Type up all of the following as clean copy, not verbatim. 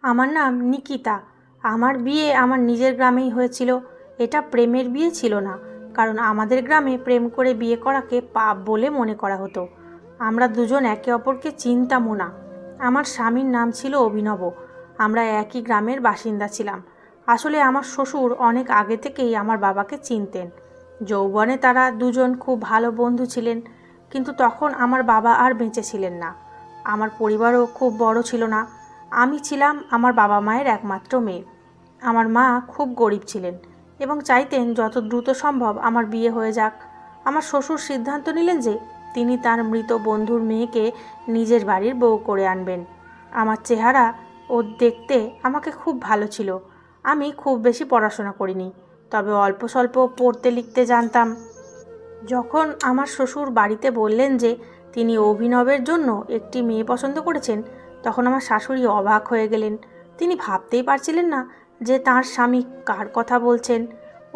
আমার নাম নিকিতা। আমার বিয়ে আমার নিজের গ্রামেই হয়েছিল। এটা প্রেমের বিয়ে ছিল না, কারণ আমাদের গ্রামে প্রেম করে বিয়ে করাকে পাপ বলে মনে করা হতো। আমরা দুজন একে অপরকে চিনতামও না। আমার স্বামীর নাম ছিল অভিনব। আমরা একই গ্রামের বাসিন্দা ছিলাম। আসলে আমার শ্বশুর অনেক আগে থেকেই আমার বাবাকে চিনতেন। যৌবনে তারা দুজন খুব ভালো বন্ধু ছিলেন, কিন্তু তখন আমার বাবা আর বেঁচে ছিলেন না। আমার পরিবারও খুব বড় ছিল না। আমি ছিলাম আমার বাবা মায়ের একমাত্র মেয়ে। আমার মা খুব গরিব ছিলেন এবং চাইতেন যত দ্রুত সম্ভব আমার বিয়ে হয়ে যাক। আমার শ্বশুর সিদ্ধান্ত নিলেন যে তিনি তার মৃত বন্ধুর মেয়েকে নিজের বাড়ির বউ করে আনবেন। আমার চেহারা ও দেখতে আমাকে খুব ভালো ছিল। আমি খুব বেশি পড়াশোনা করিনি, তবে অল্প স্বল্প পড়তে লিখতে জানতাম। যখন আমার শ্বশুর বাড়িতে বললেন যে তিনি অভিনবের জন্য একটি মেয়ে পছন্দ করেছেন, তখন আমার শাশুড়ি অবাক হয়ে গেলেন। তিনি ভাবতেই পারছিলেন না যে তাঁর স্বামী কার কথা বলছেন।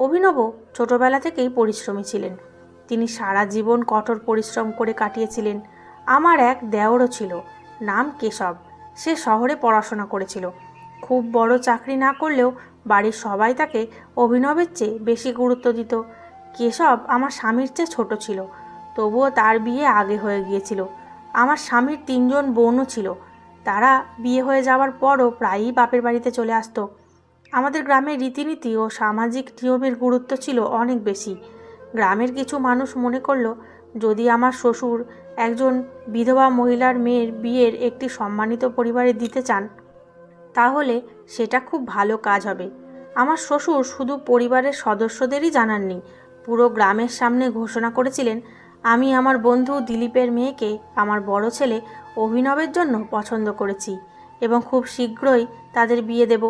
অভিনব ছোটবেলা থেকেই পরিশ্রমী ছিলেন। তিনি সারা জীবন কঠোর পরিশ্রম করে কাটিয়েছিলেন। আমার এক দেওরও ছিল, নাম কেশব। সে শহরে পড়াশোনা করেছিল। খুব বড় চাকরি না করলেও বাড়ির সবাই তাকে অভিনবের চেয়ে বেশি গুরুত্ব দিত। কেশব আমার স্বামীর চেয়ে ছোট ছিল, তবুও তার বিয়ে আগে হয়ে গিয়েছিল। আমার স্বামীর 3জন বোনও ছিল। তারা বিয়ে হয়ে যাওয়ার পরও প্রায়ই বাপের বাড়িতে চলে আসতো। আমাদের গ্রামের রীতিনীতি ও সামাজিক নিয়মের গুরুত্ব ছিল অনেক বেশি। গ্রামের কিছু মানুষ মনে করলো, যদি আমার শ্বশুর একজন বিধবা মহিলার মেয়ের বিয়ের একটি সম্মানিত পরিবারে দিতে চান, তাহলে সেটা খুব ভালো কাজ হবে। আমার শ্বশুর শুধু পরিবারের সদস্যদেরই জানাননি, পুরো গ্রামের সামনে ঘোষণা করেছিলেন, আমি আমার বন্ধু দিলীপের মেয়েকে আমার বড় ছেলে অভিনবের জন্য পছন্দ করেছি এবং খুব শীঘ্রই তাদের বিয়ে দেব।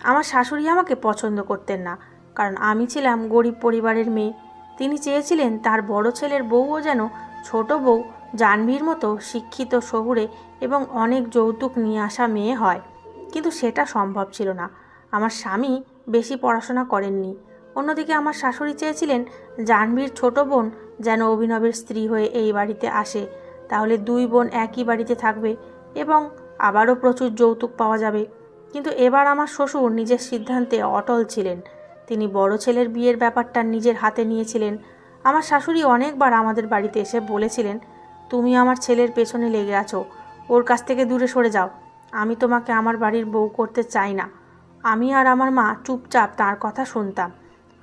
আমার শাশুড়ি আমাকে পছন্দ করতেন না, কারণ আমি ছিলাম গরিব পরিবারের মেয়ে। তিনি চেয়েছিলেন তার বড় ছেলের বউও যেন ছোট বউ জাহ্নবীর মতো শিক্ষিত, শহুরে এবং অনেক যৌতুক নিয়ে আসা মেয়ে হয়। কিন্তু সেটা সম্ভব ছিল না। আমার স্বামী বেশি পড়াশোনা করেননি। অন্যদিকে আমার শাশুড়ি চেয়েছিলেন জাহ্নবীর ছোট বোন যেন অভিনবের স্ত্রী হয়ে এই বাড়িতে আসে, তাহলে 2 বোন একই বাড়িতে থাকবে এবং আবারও প্রচুর যৌতুক পাওয়া যাবে। কিন্তু এবার আমার শ্বশুর নিজের সিদ্ধান্তে অটল ছিলেন। তিনি বড় ছেলের বিয়ের ব্যাপারটা নিজের হাতে নিয়েছিলেন। আমার শাশুড়ি অনেকবার আমাদের বাড়িতে এসে বলেছিলেন, তুমি আমার ছেলের পেছনে লেগে আছো, ওর কাছ থেকে দূরে সরে যাও। আমি তোমাকে আমার বাড়ির বউ করতে চাই না। আমি আর আমার মা চুপচাপ তার কথা শুনতাম।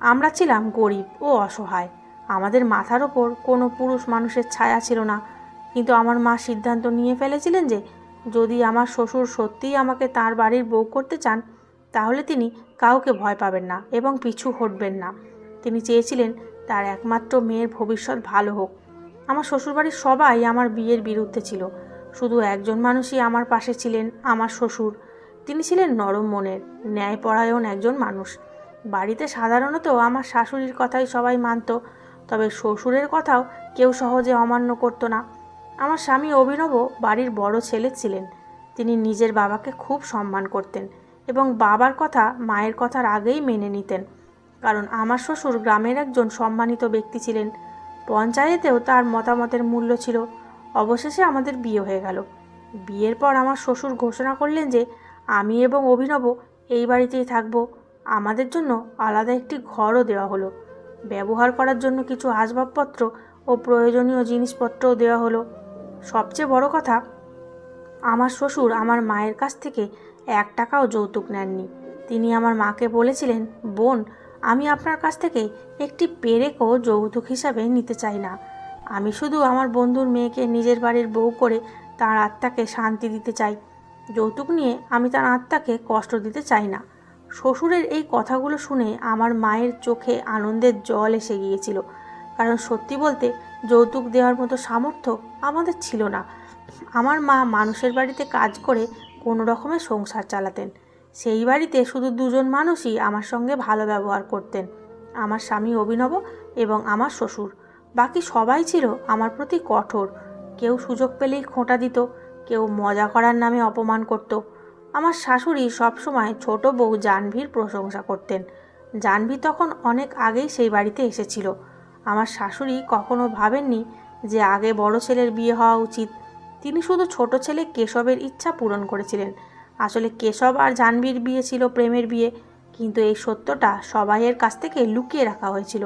আমরা ছিলাম গরিব ও অসহায়। আমাদের মাথার ওপর কোনো পুরুষ মানুষের ছায়া ছিল না। কিন্তু আমার মা সিদ্ধান্ত নিয়ে ফেলেছিলেন যে যদি আমার শ্বশুর সত্যিই আমাকে তার বাড়ির বউ করতে চান, তাহলে তিনি কাউকে ভয় পাবেন না এবং পিছু হটবেন না। তিনি চেয়েছিলেন তার একমাত্র মেয়ের ভবিষ্যৎ ভালো হোক। আমার শ্বশুরবাড়ির সবাই আমার বিয়ের বিরুদ্ধে ছিল। শুধু একজন মানুষই আমার পাশে ছিলেন, আমার শ্বশুর। তিনি ছিলেন নরম মনের, ন্যায়পরায়ণ একজন মানুষ। বাড়িতে সাধারণত আমার শাশুড়ির কথাই সবাই মানত, তবে শ্বশুরের কথাও কেউ সহজে অমান্য করত না। আমার স্বামী অভিনব বাড়ির বড় ছেলে ছিলেন। তিনি নিজের বাবাকে খুব সম্মান করতেন এবং বাবার কথা মায়ের কথার আগেই মেনে নিতেন, কারণ আমার শ্বশুর গ্রামের একজন সম্মানিত ব্যক্তি ছিলেন। পঞ্চায়েতেও তার মতামতের মূল্য ছিল। অবশেষে আমাদের বিয়ে হয়ে গেল। বিয়ের পর আমার শ্বশুর ঘোষণা করলেন যে আমি এবং অভিনব এই বাড়িতেই থাকব। আমাদের জন্য আলাদা একটি ঘরও দেওয়া হলো। ব্যবহার করার জন্য কিছু আসবাবপত্র ও প্রয়োজনীয় জিনিসপত্রও দেওয়া হলো। সবচেয়ে বড় কথা, আমার শ্বশুর আমার মায়ের কাছ থেকে 1 টাকাও যৌতুক নেননি। তিনি আমার মাকে বলেছিলেন, বোন, আমি আপনার কাছ থেকে একটি পেরেকও যৌতুক হিসাবে নিতে চাই না। আমি শুধু আমার বন্ধুর মেয়েকে নিজের বাড়ির বউ করে তার আত্মাকে শান্তি দিতে চাই। যৌতুক নিয়ে আমি তার আত্মাকে কষ্ট দিতে চাই না। শ্বশুরের এই কথাগুলো শুনে আমার মায়ের চোখে আনন্দের জল এসে গিয়েছিল, কারণ সত্যি বলতে যৌতুক দেওয়ার মতো সামর্থ্য আমাদের ছিল না। আমার মা মানুষের বাড়িতে কাজ করে কোনো রকমের সংসার চালাতেন। সেই বাড়িতে শুধু 2জন মানুষই আমার সঙ্গে ভালো ব্যবহার করতেন, আমার স্বামী অভিনব এবং আমার শ্বশুর। বাকি সবাই ছিল আমার প্রতি কঠোর। কেউ সুযোগ পেলেই খোঁটা দিত, কেউ মজা করার নামে অপমান করত। আমার শাশুড়ি সবসময় ছোট বউ জাহ্নবীর প্রশংসা করতেন। জাহ্নবী তখন অনেক আগেই সেই বাড়িতে এসেছিল। আমার শাশুড়ি কখনো ভাবেননি যে আগে বড় ছেলের বিয়ে হওয়া উচিত। তিনি শুধু ছোট ছেলে কেশবের ইচ্ছা পূরণ করেছিলেন। আসলে কেশব আর জাহ্নবীর বিয়ে ছিল প্রেমের বিয়ে, কিন্তু এই সত্যটা সবাইয়ের কাছ থেকে লুকিয়ে রাখা হয়েছিল,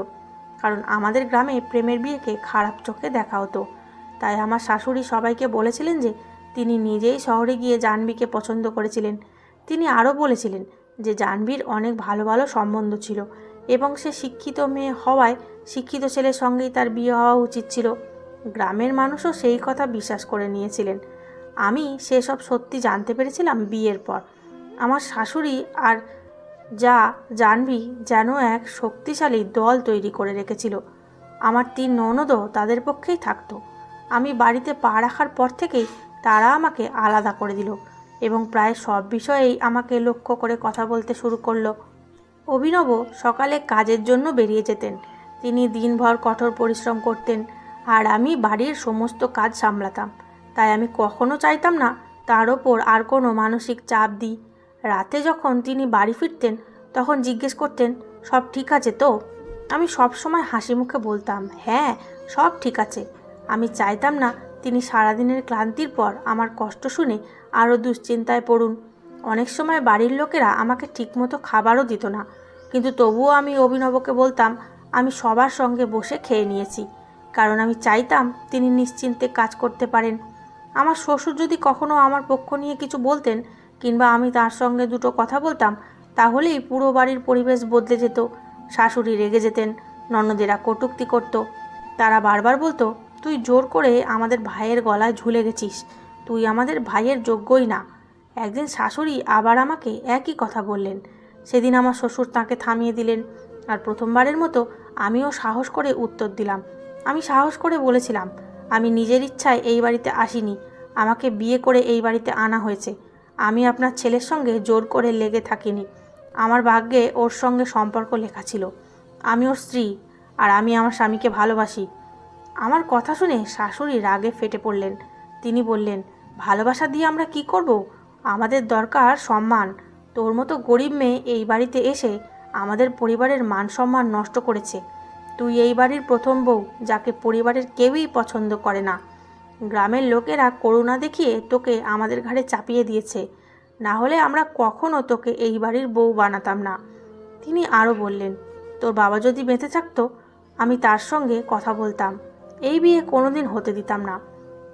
কারণ আমাদের গ্রামে প্রেমের বিয়েকে খারাপ চোখে দেখা হতো। তাই আমার শাশুড়ি সবাইকে বলেছিলেন যে তিনি নিজেই শহরে গিয়ে জাহ্নবীকে পছন্দ করেছিলেন। তিনি আরও বলেছিলেন যে জাহ্নবীর অনেক ভালো ভালো সম্বন্ধ ছিল এবং সে শিক্ষিত মেয়ে হওয়ায় শিক্ষিত ছেলের সঙ্গেই তার বিয়ে হওয়া উচিত ছিল। গ্রামের মানুষও সেই কথা বিশ্বাস করে নিয়েছিলেন। আমি সেসব সত্যি জানতে পেরেছিলাম বিয়ের পর। আমার শাশুড়ি আর জাহ্নবী যেন এক শক্তিশালী দল তৈরি করে রেখেছিল। আমার 3 ননদও তাদের পক্ষেই থাকতো। আমি বাড়িতে পা রাখার পর থেকেই তারা আমাকে আলাদা করে দিল এবং প্রায় সব বিষয়েই আমাকে লক্ষ্য করে কথা বলতে শুরু করলো। অভিনব সকালে কাজের জন্য বেরিয়ে যেতেন। তিনি দিনভর কঠোর পরিশ্রম করতেন আর আমি বাড়ির সমস্ত কাজ সামলাতাম। তাই আমি কখনো চাইতাম না তার ওপর আর কোনো মানসিক চাপ দিই। রাতে যখন তিনি বাড়ি ফিরতেন তখন জিজ্ঞেস করতেন, সব ঠিক আছে তো? আমি সব সময় হাসি মুখে বলতাম, হ্যাঁ, সব ঠিক আছে। আমি চাইতাম না তিনি সারাদিনের ক্লান্তির পর আমার কষ্ট শুনে আরও দুশ্চিন্তায় পড়ুন। অনেক সময় বাড়ির লোকেরা আমাকে ঠিকমতো খাবারও দিত না, কিন্তু তবুও আমি অভিনবকে বলতাম আমি সবার সঙ্গে বসে খেয়ে নিয়েছি, কারণ আমি চাইতাম তিনি নিশ্চিন্তে কাজ করতে পারেন। আমার শ্বশুর যদি কখনো আমার পক্ষ নিয়ে কিছু বলতেন কিংবা আমি তার সঙ্গে দুটো কথা বলতাম, তাহলেই পুরো বাড়ির পরিবেশ বদলে যেত। শাশুড়ি রেগে যেতেন, ননদেরা কটূক্তি করত। তারা বারবার বলতো, তুই জোর করে আমাদের ভাইয়ের গলায় ঝুলে গেছিস, তুই আমাদের ভাইয়ের যোগ্যই না। একদিন শাশুড়ি আবার আমাকে একই কথা বললেন। সেদিন আমার শ্বশুর তাকে থামিয়ে দিলেন, আর প্রথমবারের মতো আমিও সাহস করে উত্তর দিলাম। আমি সাহস করে বলেছিলাম, আমি নিজের ইচ্ছায় এই বাড়িতে আসিনি, আমাকে বিয়ে করে এই বাড়িতে আনা হয়েছে। আমি আপনার ছেলের সঙ্গে জোর করে লেগে থাকিনি। আমার ভাগ্যে ওর সঙ্গে সম্পর্ক লেখা ছিল। আমি ওর স্ত্রী আর আমি আমার স্বামীকে ভালোবাসি। আমার কথা শুনে শাশুড়ি রাগে ফেটে পড়লেন। তিনি বললেন, ভালোবাসা দিয়ে আমরা কি করব? আমাদের দরকার সম্মান। তোর মতো গরিব মেয়ে এই বাড়িতে এসে আমাদের পরিবারের মান সম্মান নষ্ট করেছে। তুই এই বাড়ির প্রথম বউ যাকে পরিবারের কেউই পছন্দ করে না। গ্রামের লোকেরা করুণা দেখিয়ে তোকে আমাদের ঘাড়ে চাপিয়ে দিয়েছে, না হলে আমরা কখনো তোকে এই বাড়ির বউ বানাতাম না। তিনি আরও বললেন, তোর বাবা যদি বেঁচে থাকতো আমি তার সঙ্গে কথা বলতাম, এই বিয়ে কোনোদিন হতে দিতাম না।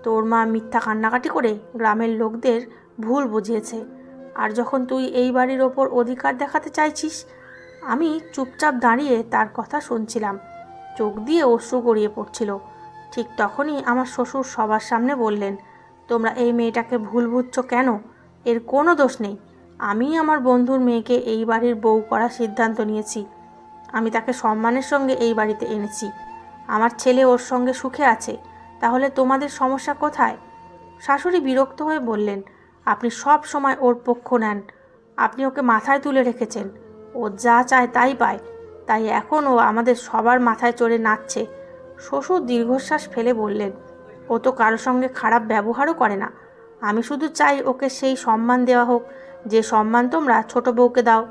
তোর মা মিথ্যা কান্নাকাটি করে গ্রামের লোকদের ভুল বুঝিয়েছে, আর যখন তুই এই বাড়ির ওপর অধিকার দেখাতে চাইছিস। আমি চুপচাপ দাঁড়িয়ে তার কথা শুনছিলাম, চোখ দিয়ে অশ্রু গড়িয়ে পড়ছিল। ঠিক তখনই আমার শ্বশুর সবার সামনে বললেন, তোমরা এই মেয়েটাকে ভুল বুঝছো কেন? এর কোনো দোষ নেই। আমি আমার বন্ধুর মেয়েকে এই বাড়ির বউ করার সিদ্ধান্ত নিয়েছি। আমি তাকে সম্মানের সঙ্গে এই বাড়িতে এনেছি। আমার ছেলে ওর সঙ্গে সুখে আছে, তাহলে তোমাদের সমস্যা কোথায়? শাশুড়ি বিরক্ত হয়ে বললেন, আপনি সব সময় ওর পক্ষ নেন। আপনি ওকে মাথায় তুলে রেখেছেন, ও যা চায় তাই পায়, তাই এখন ও আমাদের সবার মাথায় চড়ে নাচছে। শ্বশুর দীর্ঘশ্বাস ফেলে বললেন, ও তো কারোর সঙ্গে খারাপ ব্যবহারও করে না। আমি শুধু চাই ওকে সেই সম্মান দেওয়া হোক যে সম্মান তোমরা ছোট বউকে দাও।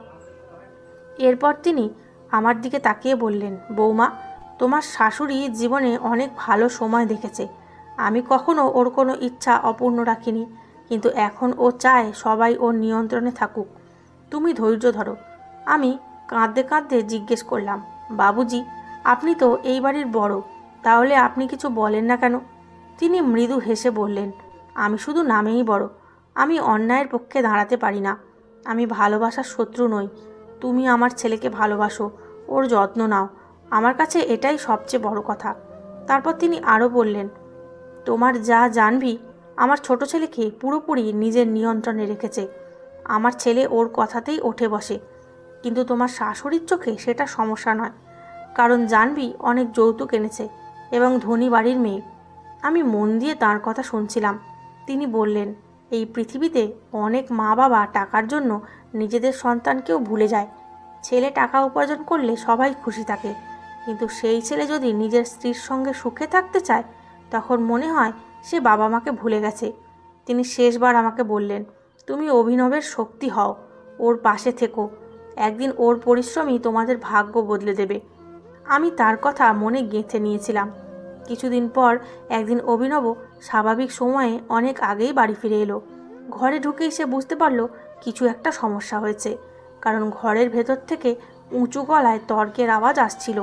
এরপর তিনি আমার দিকে তাকিয়ে বললেন, বৌমা, তোমার শাশুড়ি জীবনে অনেক ভালো সময় দেখেছে। আমি কখনো ওর কোনো ইচ্ছা অপূর্ণ রাখিনি, কিন্তু এখন ও চায় সবাই ওর নিয়ন্ত্রণে থাকুক। তুমি ধৈর্য ধরো। আমি কাঁদতে কাঁদতে জিজ্ঞেস করলাম, বাবুজি, আপনি তো এই বাড়ির বড়, তাহলে আপনি কিছু বলেন না কেন? তিনি মৃদু হেসে বললেন, আমি শুধু নামেই বড়। আমি অন্যায়ের পক্ষে দাঁড়াতে পারি না। আমি ভালোবাসার শত্রু নই। তুমি আমার ছেলেকে ভালোবাসো, ওর যত্ন নাও, আমার কাছে এটাই সবচেয়ে বড় কথা। তারপর তিনি আরও বললেন, তোমার যা জানবি আমার ছোট ছেলেকে পুরোপুরি নিজের নিয়ন্ত্রণে রেখেছে। আমার ছেলে ওর কথাতেই ওঠে বসে, কিন্তু তোমার শাশুড়ির চোখে সেটা সমস্যা নয়, কারণ জানবি অনেক যৌতুক এনেছে এবং ধনী বাড়ির মেয়ে। আমি মন দিয়ে তার কথা শুনছিলাম। তিনি বললেন, এই পৃথিবীতে অনেক মা বাবা টাকার জন্য নিজেদের সন্তানকেও ভুলে যায়। ছেলে টাকা উপার্জন করলে সবাই খুশি থাকে, কিন্তু সেই ছেলে যদি নিজের স্ত্রীর সঙ্গে সুখে থাকতে চায় তখন মনে হয় সে বাবা মাকে ভুলে গেছে। তিনি শেষবার আমাকে বললেন, তুমি অভিনবের শক্তি হও, ওর পাশে থেকো। একদিন ওর পরিশ্রমই তোমাদের ভাগ্য বদলে দেবে। আমি তার কথা মনে গেঁথে নিয়েছিলাম। কিছুদিন পর একদিন অভিনব স্বাভাবিক সময়ে অনেক আগেই বাড়ি ফিরে এলো। ঘরে ঢুকেই সে বুঝতে পারল কিছু একটা সমস্যা হয়েছে, কারণ ঘরের ভেতর থেকে উঁচু গলায় তর্কের আওয়াজ আসছিল।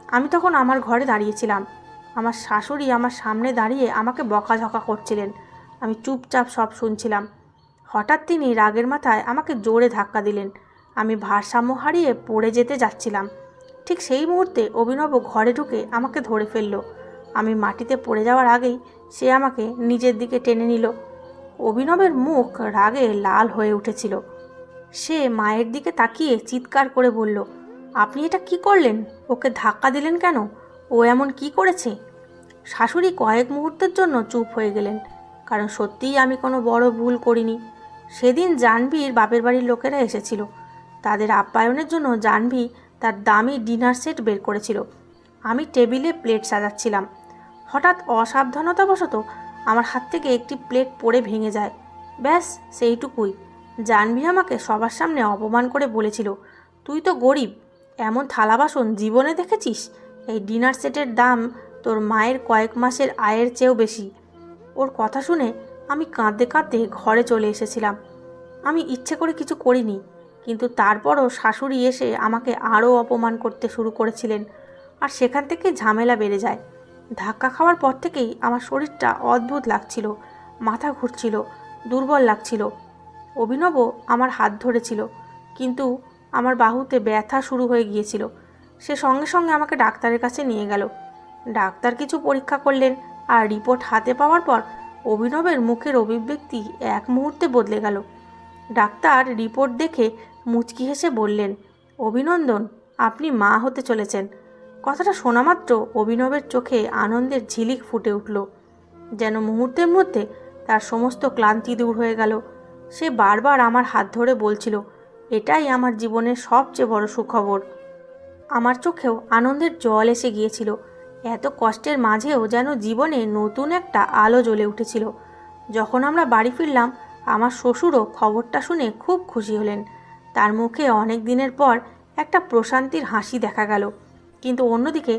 আমি তখন আমার ঘরে দাঁড়িয়েছিলাম। আমার শাশুড়ি আমার সামনে দাঁড়িয়ে আমাকে বকাঝকা করছিলেন। আমি চুপচাপ সব শুনছিলাম। হঠাৎ তিনি রাগের মাথায় আমাকে জোরে ধাক্কা দিলেন। আমি ভারসাম্য হারিয়ে পড়ে যেতে যাচ্ছিলাম। ঠিক সেই মুহূর্তে অভিনব ঘরে ঢুকে আমাকে ধরে ফেলল। আমি মাটিতে পড়ে যাওয়ার আগেই সে আমাকে নিজের দিকে টেনে নিল। অভিনবের মুখ রাগে লাল হয়ে উঠেছিল। সে মায়ের দিকে তাকিয়ে চিৎকার করে বলল, আপনি এটা কি করলেন? ওকে ধাক্কা দিলেন কেন? ও এমন কি করেছে? শাশুড়ি কয়েক মুহূর্তের জন্য চুপ হয়ে গেলেন, কারণ সত্যিই আমি কোনো বড় ভুল করিনি। সেদিন জাহ্নবীর বাপের বাড়ির লোকেরা এসেছিল। তাদের আপ্যায়নের জন্য জাহ্নবী তার দামি ডিনার সেট বের করেছিল। আমি টেবিলে প্লেট সাজাচ্ছিলাম। হঠাৎ অসাবধানতাবশত আমার হাত থেকে একটি প্লেট পড়ে ভেঙে যায়। ব্যাস সেইটুকুই। জাহ্নবী আমাকে সবার সামনে অপমান করে বলেছিল, তুই তো গরিব, এমন থালা বাসন জীবনে দেখেছিস? এই ডিনার সেটের দাম তোর মায়ের কয়েক মাসের আয়ের চেয়েও বেশি। ওর কথা শুনে আমি কাঁদতে কাঁদতে ঘরে চলে এসেছিলাম। আমি ইচ্ছে করে কিছু করিনি, কিন্তু তারপরও শাশুড়ি এসে আমাকে আরও অপমান করতে শুরু করেছিলেন। আর সেখান থেকে ঝামেলা বেড়ে যায়। ধাক্কা খাওয়ার পর থেকেই আমার শরীরটা অদ্ভুত লাগছিল, মাথা ঘুরছিল, দুর্বল লাগছিল। অভিনবও আমার হাত ধরেছিল, কিন্তু আমার বাহুতে ব্যথা শুরু হয়ে গিয়েছিল। সে সঙ্গে সঙ্গে আমাকে ডাক্তারের কাছে নিয়ে গেল। ডাক্তার কিছু পরীক্ষা করলেন, আর রিপোর্ট হাতে পাওয়ার পর অভিনবের মুখের অভিব্যক্তি এক মুহূর্তে বদলে গেল। ডাক্তার রিপোর্ট দেখে মুচকি হেসে বললেন, অভিনন্দন, আপনি মা হতে চলেছেন। কথাটা শোনা মাত্র অভিনবের চোখে আনন্দের ঝিলিক ফুটে উঠল, যেন মুহূর্তের মধ্যে তার সমস্ত ক্লান্তি দূর হয়ে গেল। সে বারবার আমার হাত ধরে বলছিল, এটাই আমার জীবনের সবচেয়ে বড় সুখবর। আমার চোখেও আনন্দের জল এসে গিয়েছিল। এত কষ্টের মাঝেও যেন জীবনে নতুন একটা আলো জ্বলে উঠেছিল। যখন আমরা বাড়ি ফিরলাম, আমার শ্বশুরও খবরটা শুনে খুব খুশি হলেন। তার মুখে অনেক দিনের পর একটা প্রশান্তির হাসি দেখা গেল। কিন্তু অন্যদিকে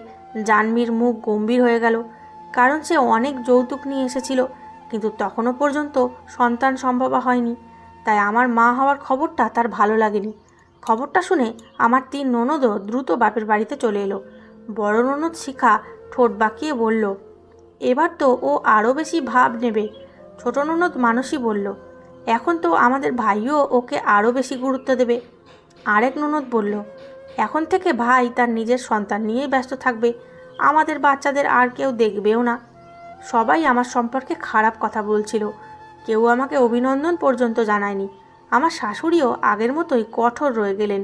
জাহ্নবীর মুখ গম্ভীর হয়ে গেল, কারণ সে অনেক যৌতুক নিয়ে এসেছিল, কিন্তু তখনও পর্যন্ত সন্তান সম্ভবা হয়নি। তাই আমার মা হওয়ার খবরটা তার ভালো লাগেনি। খবরটা শুনে আমার 3 ননদও দ্রুত বাপের বাড়িতে চলে এলো। বড় ননদ শিখা ঠোঁট বাঁকিয়ে বলল, এবার তো ও আরও বেশি ভাব নেবে। ছোট ননদ মানসী বলল, এখন তো আমাদের ভাইও ওকে আরও বেশি গুরুত্ব দেবে। আরেক ননদ বলল, এখন থেকে ভাই তার নিজের সন্তান নিয়েই ব্যস্ত থাকবে, আমাদের বাচ্চাদের আর কেউ দেখবেও না। সবাই আমার সম্পর্কে খারাপ কথা বলছিল, কেউ আমাকে অভিনন্দন পর্যন্ত জানায়নি। আমার শাশুড়িও আগের মতোই কঠোর রয়ে গেলেন।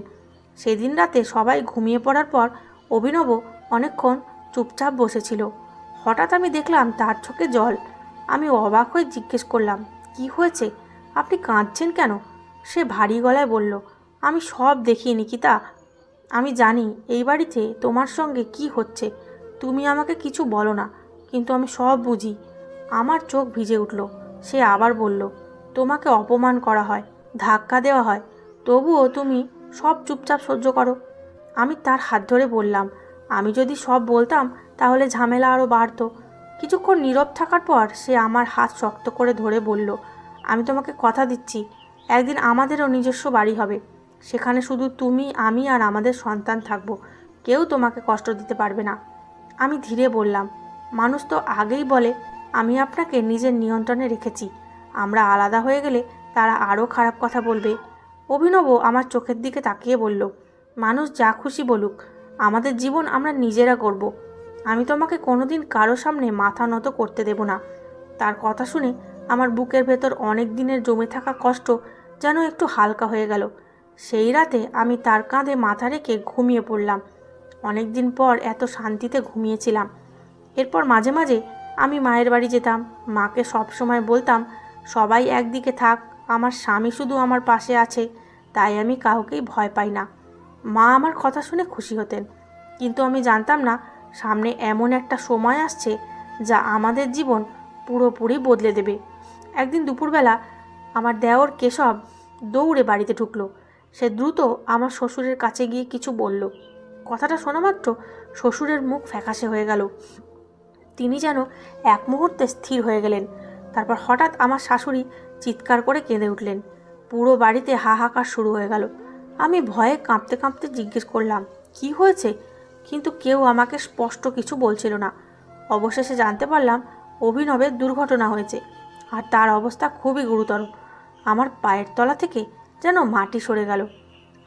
সেদিন রাতে সবাই ঘুমিয়ে পড়ার পর অভিনব অনেকক্ষণ চুপচাপ বসেছিল। হঠাৎ আমি দেখলাম তার চোখে জল। আমি অবাক হয়ে জিজ্ঞেস করলাম, কি হয়েছে? আপনি কাঁদছেন কেন? সে ভারী গলায় বলল, আমি সব দেখি নিকিতা। আমি জানি এই বাড়িতে তোমার সঙ্গে কি হচ্ছে। তুমি আমাকে কিছু বলো না, কিন্তু আমি সব বুঝি। আমার চোখ ভিজে উঠল। সে আবার বলল, তোমাকে অপমান করা হয়, ধাক্কা দেওয়া হয়, তবুও তুমি সব চুপচাপ সহ্য করো। আমি তার হাত ধরে বললাম, আমি যদি সব বলতাম তাহলে ঝামেলা আরও বাড়ত। কিছুক্ষণ নীরব থাকার পর সে আমার হাত শক্ত করে ধরে বলল, আমি তোমাকে কথা দিচ্ছি, একদিন আমাদেরও নিজস্ব বাড়ি হবে। সেখানে শুধু তুমি, আমি আর আমাদের সন্তান থাকব। কেউ তোমাকে কষ্ট দিতে পারবে না। আমি ধীরে বললাম, মানুষ তো আগেই বলে আমি আপনাকে নিজের নিয়ন্ত্রণে রেখেছি, আমরা আলাদা হয়ে গেলে তারা আরও খারাপ কথা বলবে। অভিনব আমার চোখের দিকে তাকিয়ে বলল, মানুষ যা খুশি বলুক, আমাদের জীবন আমরা নিজেরা করব। আমি তোমাকে কোনোদিন কারো সামনে মাথা নত করতে দেব না। তার কথা শুনে আমার বুকের ভেতর অনেক দিনের জমে থাকা কষ্ট যেন একটু হালকা হয়ে গেল। সেই রাতে আমি তার কাঁধে মাথা রেখে ঘুমিয়ে পড়লাম। অনেক দিন পর এত শান্তিতে ঘুমিয়েছিলাম। এরপর মাঝে মাঝে আমি মায়ের বাড়ি যেতাম। মাকে সব সময় বলতাম, সবাই একদিকে থাক, আমার স্বামী শুধু আমার পাশে আছে, তাই আমি কাউকেই ভয় পাই না। মা আমার কথা শুনে খুশি হতেন, কিন্তু আমি জানতাম না সামনে এমন একটা সময় আসছে যা আমাদের জীবন পুরোপুরি বদলে দেবে। একদিন দুপুরবেলা আমার দেওর কেশব দৌড়ে বাড়িতে ঢুকলো। সে দ্রুত আমার শ্বশুরের কাছে গিয়ে কিছু বলল। কথাটা শোনা মাত্র শ্বশুরের মুখ ফ্যাকাশে হয়ে গেল। তিনি যেন এক মুহূর্তে স্থির হয়ে গেলেন। তারপর হঠাৎ আমার শাশুড়ি চিৎকার করে কেঁদে উঠলেন। পুরো বাড়িতে হাহাকার শুরু হয়ে গেল। আমি ভয়ে কাঁপতে কাঁপতে জিজ্ঞেস করলাম, কি হয়েছে? কিন্তু কেউ আমাকে স্পষ্ট কিছু বলছিল না। অবশেষে জানতে পারলাম অভিনবের দুর্ঘটনা হয়েছে, আর তার অবস্থা খুবই গুরুতর। আমার পায়ের তলা থেকে যেন মাটি সরে গেল।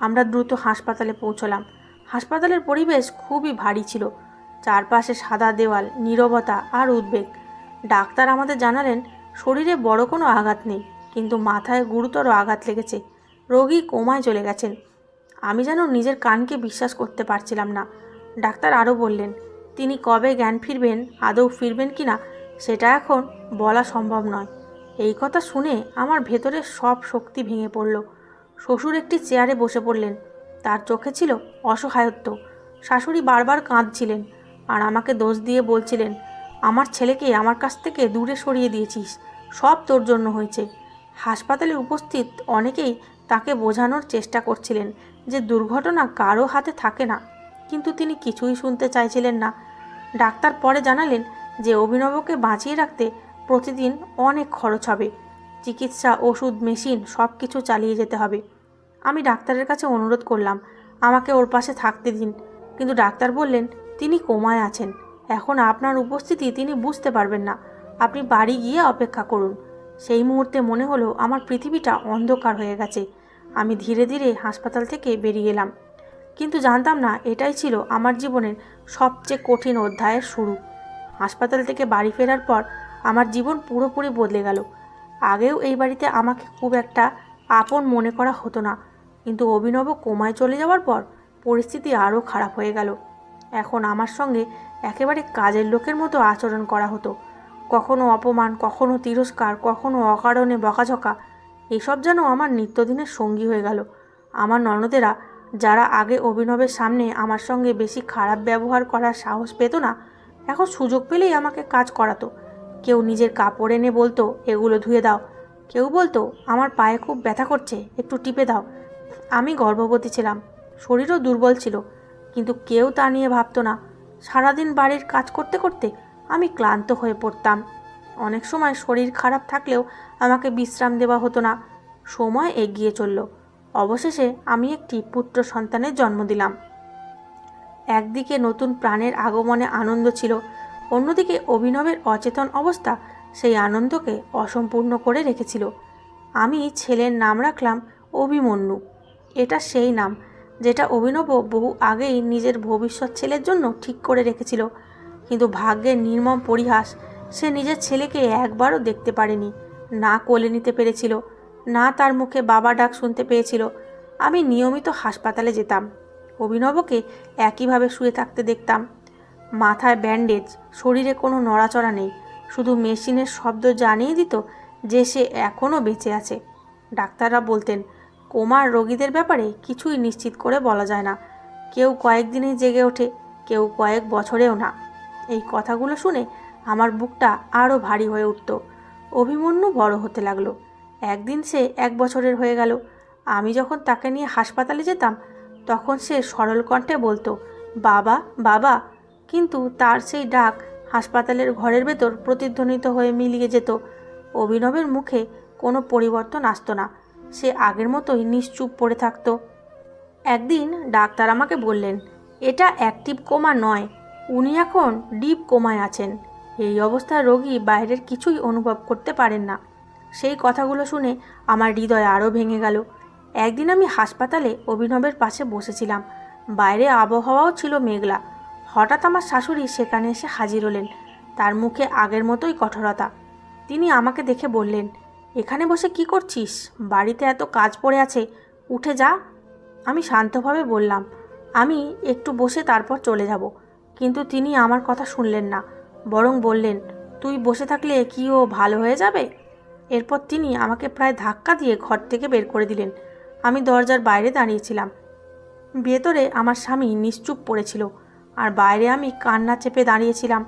আমরা দ্রুত হাসপাতালে পৌঁছলাম। হাসপাতালের পরিবেশ খুবই ভারী ছিল। চারপাশে সাদা দেওয়াল, নীরবতা আর উদ্বেগ। ডাক্তার আমাদের জানালেন শরীরে বড় কোনো আঘাত নেই, কিন্তু মাথায় গুরুতর আঘাত লেগেছে। রোগী কোমায় চলে গেছেন। আমি যেন নিজের কানকে বিশ্বাস করতে পারছিলাম না। ডাক্তার আরও বললেন, তিনি কবে জ্ঞান ফিরবেন, আদৌ ফিরবেন কি না সেটা এখন বলা সম্ভব নয়। এই কথা শুনে আমার ভেতরে সব শক্তি ভেঙে পড়ল। শ্বশুর একটি চেয়ারে বসে পড়লেন। তার চোখে ছিল অসহায়ত্ব। শাশুড়ি বারবার কাঁদছিলেন আর আমাকে দোষ দিয়ে বলছিলেন, আমার ছেলেকে আমার কাছ থেকে দূরে সরিয়ে দিয়েছিস, সব তোর জন্য হয়েছে। হাসপাতালে উপস্থিত অনেকেই তাকে বোঝানোর চেষ্টা করছিলেন যে দুর্ঘটনা কারো হাতে থাকে না, কিন্তু তিনি কিছুই শুনতে চাইছিলেন না। ডাক্তার পরে জানালেন যে অভিনবকে বাঁচিয়ে রাখতে প্রতিদিন অনেক খরচ হবে। চিকিৎসা, ওষুধ, মেশিন সব কিছু চালিয়ে যেতে হবে। আমি ডাক্তারের কাছে অনুরোধ করলাম আমাকে ওর পাশে থাকতে দিন, কিন্তু ডাক্তার বললেন তিনি কোমায় আছেন, এখন আপনার উপস্থিতি তিনি বুঝতে পারবেন না, আপনি বাড়ি গিয়ে অপেক্ষা করুন। সেই মুহূর্তে মনে হলো আমার পৃথিবীটা অন্ধকার হয়ে গেছে। আমি ধীরে ধীরে হাসপাতাল থেকে বেরিয়ে এলাম, কিন্তু জানতাম না এটাই ছিল আমার জীবনের সবচেয়ে কঠিন অধ্যায়ের শুরু। হাসপাতাল থেকে বাড়ি ফেরার পর আমার জীবন পুরোপুরি বদলে গেল। আগেও এই বাড়িতে আমাকে খুব একটা আপন মনে করা হতো না, কিন্তু অভিনব কোমায় চলে যাওয়ার পর পরিস্থিতি আরও খারাপ হয়ে গেল। এখন আমার সঙ্গে একেবারে কাজের লোকের মতো আচরণ করা হতো। কখনো অপমান, কখনো তিরস্কার, কখনো অকারণে বকাঝকা। এসব যেন আমার নিত্যদিনের সঙ্গী হয়ে গেল। আমার ননদেরা, যারা আগে অভিনবের সামনে আমার সঙ্গে বেশি খারাপ ব্যবহার করার সাহস পেত না, এখন সুযোগ পেলেই আমাকে কাজ করাতো। কেউ নিজের কাপড় এনে বলতো, এগুলো ধুয়ে দাও। কেউ বলতো, আমার পায়ে খুব ব্যথা করছে, একটু টিপে দাও। আমি গর্ভবতী ছিলাম, শরীরও দুর্বল ছিল, কিন্তু কেউ তা নিয়ে ভাবতো না। সারাদিন বাড়ির কাজ করতে করতে আমি ক্লান্ত হয়ে পড়তাম। অনেক সময় শরীর খারাপ থাকলেও আমাকে বিশ্রাম দেওয়া হতো না। সময় এগিয়ে চলল। অবশেষে আমি একটি পুত্র সন্তানের জন্ম দিলাম। একদিকে নতুন প্রাণের আগমনে আনন্দ ছিল, অন্যদিকে অভিনবের অচেতন অবস্থা সেই আনন্দকে অসম্পূর্ণ করে রেখেছিল। আমি ছেলের নাম রাখলাম অভিমন্যু। এটা সেই নাম যেটা অভিনব বহু আগেই নিজের ভবিষ্যৎ ছেলের জন্য ঠিক করে রেখেছিল, কিন্তু ভাগ্যের নির্মম পরিহাস, সে নিজের ছেলেকে একবারও দেখতে পারেনি, না কোলে নিতে পেরেছিল, না তার মুখে বাবা ডাক শুনতে পেয়েছিল। আমি নিয়মিত হাসপাতালে যেতাম, অভিনবকে একইভাবে শুয়ে থাকতে দেখতাম। মাথায় ব্যান্ডেজ, শরীরে কোনো নড়াচড়া নেই, শুধু মেশিনের শব্দ জানিয়ে দিত যে সে এখনও বেঁচে আছে। ডাক্তাররা বলতেন, কোমার রোগীদের ব্যাপারে কিছুই নিশ্চিত করে বলা যায় না, কেউ কয়েকদিনেই জেগে ওঠে, কেউ কয়েক বছরেও না। এই কথাগুলো শুনে আমার বুকটা আরও ভারী হয়ে উঠত। অভিমন্যু বড় হতে লাগলো। একদিন সে 1 বছরের হয়ে গেল। আমি যখন তাকে নিয়ে হাসপাতালে যেতাম, তখন সে সরল কণ্ঠে বলতো, বাবা বাবা, কিন্তু তার সেই ডাক হাসপাতালের ঘরের ভেতর প্রতিধ্বনিত হয়ে মিলিয়ে যেত। অভিনবের মুখে কোনো পরিবর্তন আসতো না, সে আগের মতোই নিশ্চুপ পড়ে থাকতো। একদিন ডাক্তার আমাকে বললেন, এটা অ্যাক্টিভ কোমা নয়, উনি এখন ডিপ কোমায় আছেন। এই অবস্থায় রোগী বাইরের কিছুই অনুভব করতে পারেন না। সেই কথাগুলো শুনে আমার হৃদয় আরও ভেঙে গেল। একদিন আমি হাসপাতালে অভিনবের পাশে বসেছিলাম, বাইরে আবহাওয়াও ছিল মেঘলা। হঠাৎ আমার শাশুড়ি সেখানে এসে হাজির হলেন। তার মুখে আগের মতোই কঠোরতা। তিনি আমাকে দেখে বললেন, এখানে বসে কি করছিস? বাড়িতে এত কাজ পড়ে আছে, উঠে যা। আমি শান্তভাবে বললাম, আমি একটু বসে তারপর চলে যাব। কিন্তু তিনি আমার কথা শুনলেন না, বরং বললেন, তুই বসে থাকলে কি ও ভালো হয়ে যাবে? এরপর তিনি আমাকে প্রায় ধাক্কা দিয়ে ঘর থেকে বের করে দিলেন। আমি দরজার বাইরে দাঁড়িয়েছিলাম। ভেতরে আমার স্বামী নিশ্চুপ পড়েছিল, আর বাইরে আমি কান্না চেপে দাঁড়িয়েছিলাম।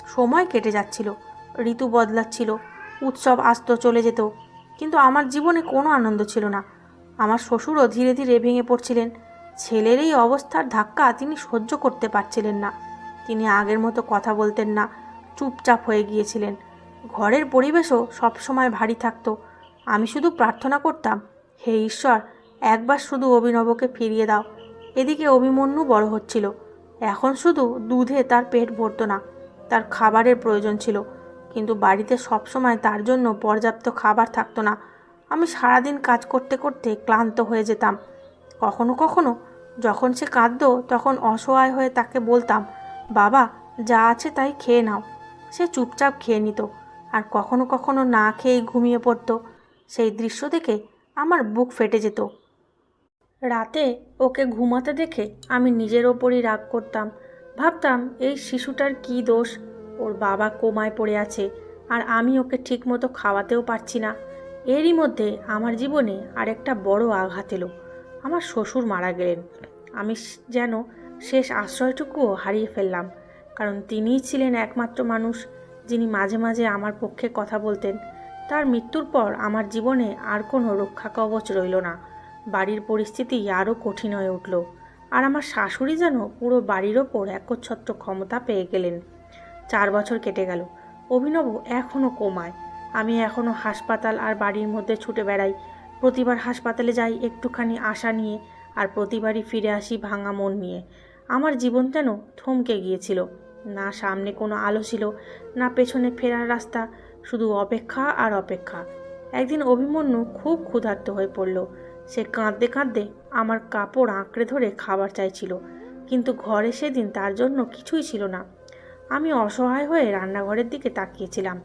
সময় কেটে যাচ্ছিল, ঋতু বদলাচ্ছিল, উৎসব আসতো চলে যেত, কিন্তু আমার জীবনে কোনো আনন্দ ছিল না। আমার শ্বশুরও ধীরে ধীরে ভেঙে পড়ছিলেন। ছেলের এই অবস্থার ধাক্কা তিনি সহ্য করতে পারছিলেন না। তিনি আগের মতো কথা বলতেন না, চুপচাপ হয়ে গিয়েছিলেন। ঘরের পরিবেশও সবসময় ভারী থাকতো। আমি শুধু প্রার্থনা করতাম, হে ঈশ্বর, একবার শুধু অভিনবকে ফিরিয়ে দাও। এদিকে অভিমন্যু বড় হচ্ছিল। এখন শুধু দুধে তার পেট ভরত না, তার খাবারের প্রয়োজন ছিল, কিন্তু বাড়িতে সবসময় তার জন্য পর্যাপ্ত খাবার থাকতো না। আমি সারাদিন কাজ করতে করতে ক্লান্ত হয়ে যেতাম। কখনো কখনো যখন সে কাঁদতো তখন অসহায় হয়ে তাকে বলতাম, বাবা, যা আছে তাই খেয়ে নাও। সে চুপচাপ খেয়ে নিত, আর কখনো কখনো না খেয়েই ঘুমিয়ে পড়তো। সেই দৃশ্য দেখে আমার বুক ফেটে যেত। রাতে ওকে ঘুমাতে দেখে আমি নিজের ওপরই রাগ করতাম। ভাবতাম, এই শিশুটার কী দোষ? ওর বাবা কোমায় পড়ে আছে, আর আমি ওকে ঠিকমতো খাওয়াতেও পারছি না। এরই মধ্যে আমার জীবনে আরেকটা বড় আঘাত এলো। আমার শ্বশুর মারা গেলেন। আমি যেন শেষ আশ্রয়টুকুও হারিয়ে ফেললাম, কারণ তিনিই ছিলেন একমাত্র মানুষ যিনি মাঝে মাঝে আমার পক্ষে কথা বলতেন। তার মৃত্যুর পর আমার জীবনে আর কোনো রক্ষা কবচ রইল না। বাড়ির পরিস্থিতি আরও কঠিন হয়ে উঠল, আর আমার শাশুড়ি যেন পুরো বাড়ির ওপর একচ্ছত্র ক্ষমতা পেয়ে গেলেন। 4 বছর কেটে গেল। অভিনব এখনও কোমায়। আমি এখনও হাসপাতাল আর বাড়ির মধ্যে ছুটে বেড়াই। প্রতিবার হাসপাতালে যাই একটুখানি আশা নিয়ে, আর প্রতিবারই ফিরে আসি ভাঙা মন নিয়ে। আমার জীবন যেন থমকে গিয়েছিল। না সামনে কোনো আলো ছিল, না পেছনে ফেরার রাস্তা, শুধু অপেক্ষা আর অপেক্ষা। একদিন অভিমন্যু খুব ক্ষুধার্ত হয়ে পড়ল। সে কাঁদতে কাঁদতে আমার কাপড় আঁকড়ে ধরে খাবার চাইছিল, কিন্তু ঘরে সেদিন তার জন্য কিছুই ছিল না। আমি অসহায় হয়ে রান্নাঘরের দিকে তাকিয়েছিলাম।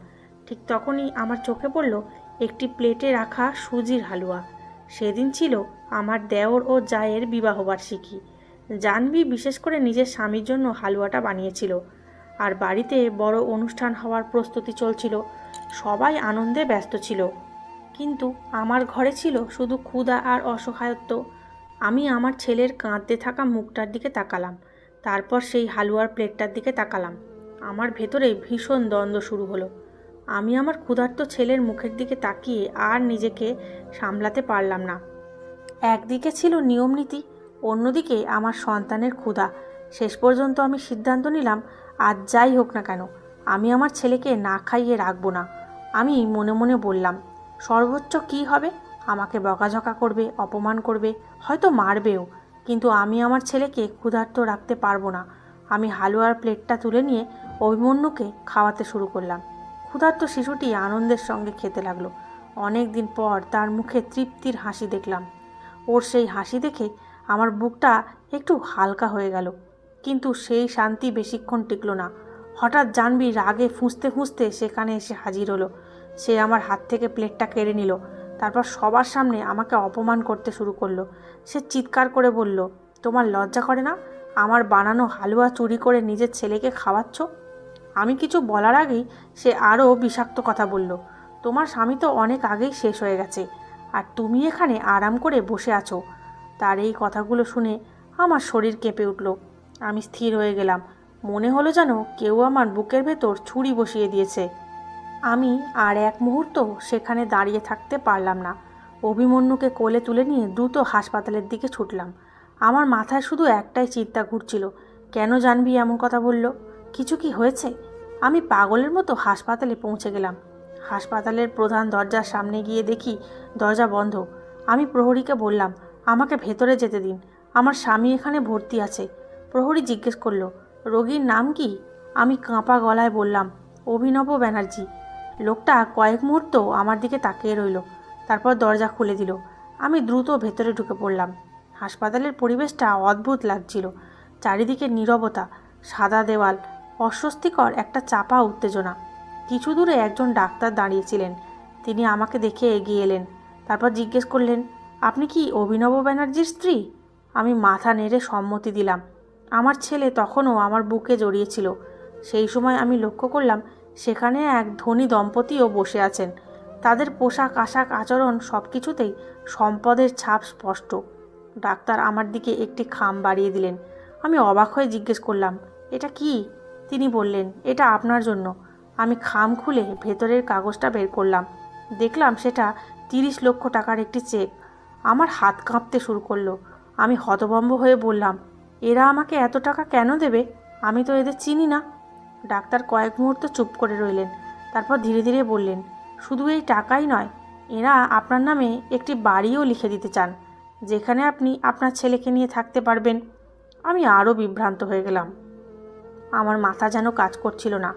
ঠিক তখনই আমার চোখে পড়ল একটি প্লেটে রাখা সুজির হালুয়া। সেদিন ছিল আমার দেওর ও জায়ের বিবাহবার্ষিকী। জাহ্নবী বিশেষ করে নিজের স্বামীর জন্য হালুয়াটা বানিয়েছিল, আর বাড়িতে বড় অনুষ্ঠান হওয়ার প্রস্তুতি চলছিল। সবাই আনন্দে ব্যস্ত ছিল, কিন্তু আমার ঘরে ছিল শুধু ক্ষুধা আর অসহায়ত্ব। আমি আমার ছেলের কাঁদতে থাকা মুখটার দিকে তাকালাম, তারপর সেই হালুয়ার প্লেটটার দিকে তাকালাম। আমার ভেতরে ভীষণ দ্বন্দ্ব শুরু হলো। আমি আমার ক্ষুধার্ত ছেলের মুখের দিকে তাকিয়ে আর নিজেকে সামলাতে পারলাম না। একদিকে ছিল নিয়মনীতি, অন্যদিকে আমার সন্তানের ক্ষুধা। শেষ পর্যন্ত আমি সিদ্ধান্ত নিলাম, আজ যাই হোক না কেন আমি আমার ছেলেকে না খাইয়ে রাখবো না। আমি মনে মনে বললাম, সর্বোচ্চ কী হবে? আমাকে বকাঝকা করবে, অপমান করবে, হয়তো মারবেও, কিন্তু আমি আমার ছেলেকে ক্ষুধার্ত রাখতে পারবো না। আমি হালুয়ার প্লেটটা তুলে নিয়ে অভিমন্যুকে খাওয়াতে শুরু করলাম। ক্ষুধার্ত শিশুটি আনন্দের সঙ্গে খেতে লাগলো। অনেক দিন পর তার মুখে তৃপ্তির হাসি দেখলাম। ওর সেই হাসি দেখে আমার বুকটা একটু হালকা হয়ে গেল, কিন্তু সেই শান্তি বেশিক্ষণ টিকল না। হঠাৎ জাহ্নবী রাগে ফুঁসতে ফুঁসতে সেখানে এসে হাজির হলো। সে আমার হাত থেকে প্লেটটা কেড়ে নিল, তারপর সবার সামনে আমাকে অপমান করতে শুরু করলো। সে চিৎকার করে বলল, তোমার লজ্জা করে না? আমার বানানো হালুয়া চুরি করে নিজের ছেলেকে খাওয়াচ্ছ? আমি কিছু বলার আগেই সে আরও বিষাক্ত কথা বলল, তোমার স্বামী তো অনেক আগেই শেষ হয়ে গেছে, আর তুমি এখানে আরাম করে বসে আছো। তার এই কথাগুলো শুনে আমার শরীর কেঁপে উঠল। আমি স্থির হয়ে গেলাম। মনে হলো যেন কেউ আমার বুকের ভেতর ছুরি বসিয়ে দিয়েছে। আমি আর এক মুহূর্ত সেখানে দাঁড়িয়ে থাকতে পারলাম না। অভিমন্যুকে কোলে তুলে নিয়ে দ্রুত হাসপাতালের দিকে ছুটলাম। আমার মাথায় শুধু একটাই চিন্তা ঘুরছিল, কেন জাহ্নবী এমন কথা বলল? কিছু কি হয়েছে? আমি পাগলের মতো হাসপাতালে পৌঁছে গেলাম। হাসপাতালের প্রধান দরজার সামনে গিয়ে দেখি দরজা বন্ধ। আমি প্রহরীকে বললাম, আমাকে ভেতরে যেতে দিন, আমার স্বামী এখানে ভর্তি আছে। প্রহরী জিজ্ঞেস করলো, রোগীর নাম কি? আমি কাঁপা গলায় বললাম, অভিনব ব্যানার্জি। লোকটা কয়েক মুহূর্ত আমার দিকে তাকিয়ে রইল, তারপর দরজা খুলে দিল। আমি দ্রুত ভেতরে ঢুকে পড়লাম। হাসপাতালের পরিবেশটা অদ্ভুত লাগছিল। চারিদিকে নীরবতা, সাদা দেওয়াল, অস্বস্তিকর একটা চাপা উত্তেজনা। কিছু দূরে একজন ডাক্তার দাঁড়িয়েছিলেন। তিনি আমাকে দেখে এগিয়ে এলেন, তারপর জিজ্ঞেস করলেন, আপনি কি অভিনব ব্যানার্জির স্ত্রী? আমি মাথা নেড়ে সম্মতি দিলাম। আমার ছেলে তখনও আমার বুকে জড়িয়েছিল। সেই সময় আমি লক্ষ্য করলাম সেখানে এক ধনী দম্পতিও বসে আছেন। তাদের পোশাক আশাক আচরণ সব কিছুতেই সম্পদের ছাপ স্পষ্ট। ডাক্তার আমার দিকে একটি খাম বাড়িয়ে দিলেন। আমি অবাক হয়ে জিজ্ঞেস করলাম, এটা কি? তিনি বললেন, এটা আপনার জন্য। আমি খাম খুলে ভেতরের কাগজটা বের করলাম। দেখলাম সেটা 30 লক্ষ টাকার একটি চেক। আমার হাত কাঁপতে শুরু করলো। আমি হতভম্ব হয়ে বললাম, এরা আমাকে এত টাকা কেন দেবে? আমি তো এদের চিনি না। ডাক্তার কয়েক মুহূর্ত চুপ করে রইলেন, তারপর ধীরে ধীরে বললেন, শুধু এই টাকাই নয়, এরা আপনার নামে একটি বাড়িও লিখে দিতে চান, যেখানে আপনি আপনার ছেলেকে নিয়ে থাকতে পারবেন। আমি আরও বিভ্রান্ত হয়ে গেলাম। আমার মাথা যেন কাজ করছিল না।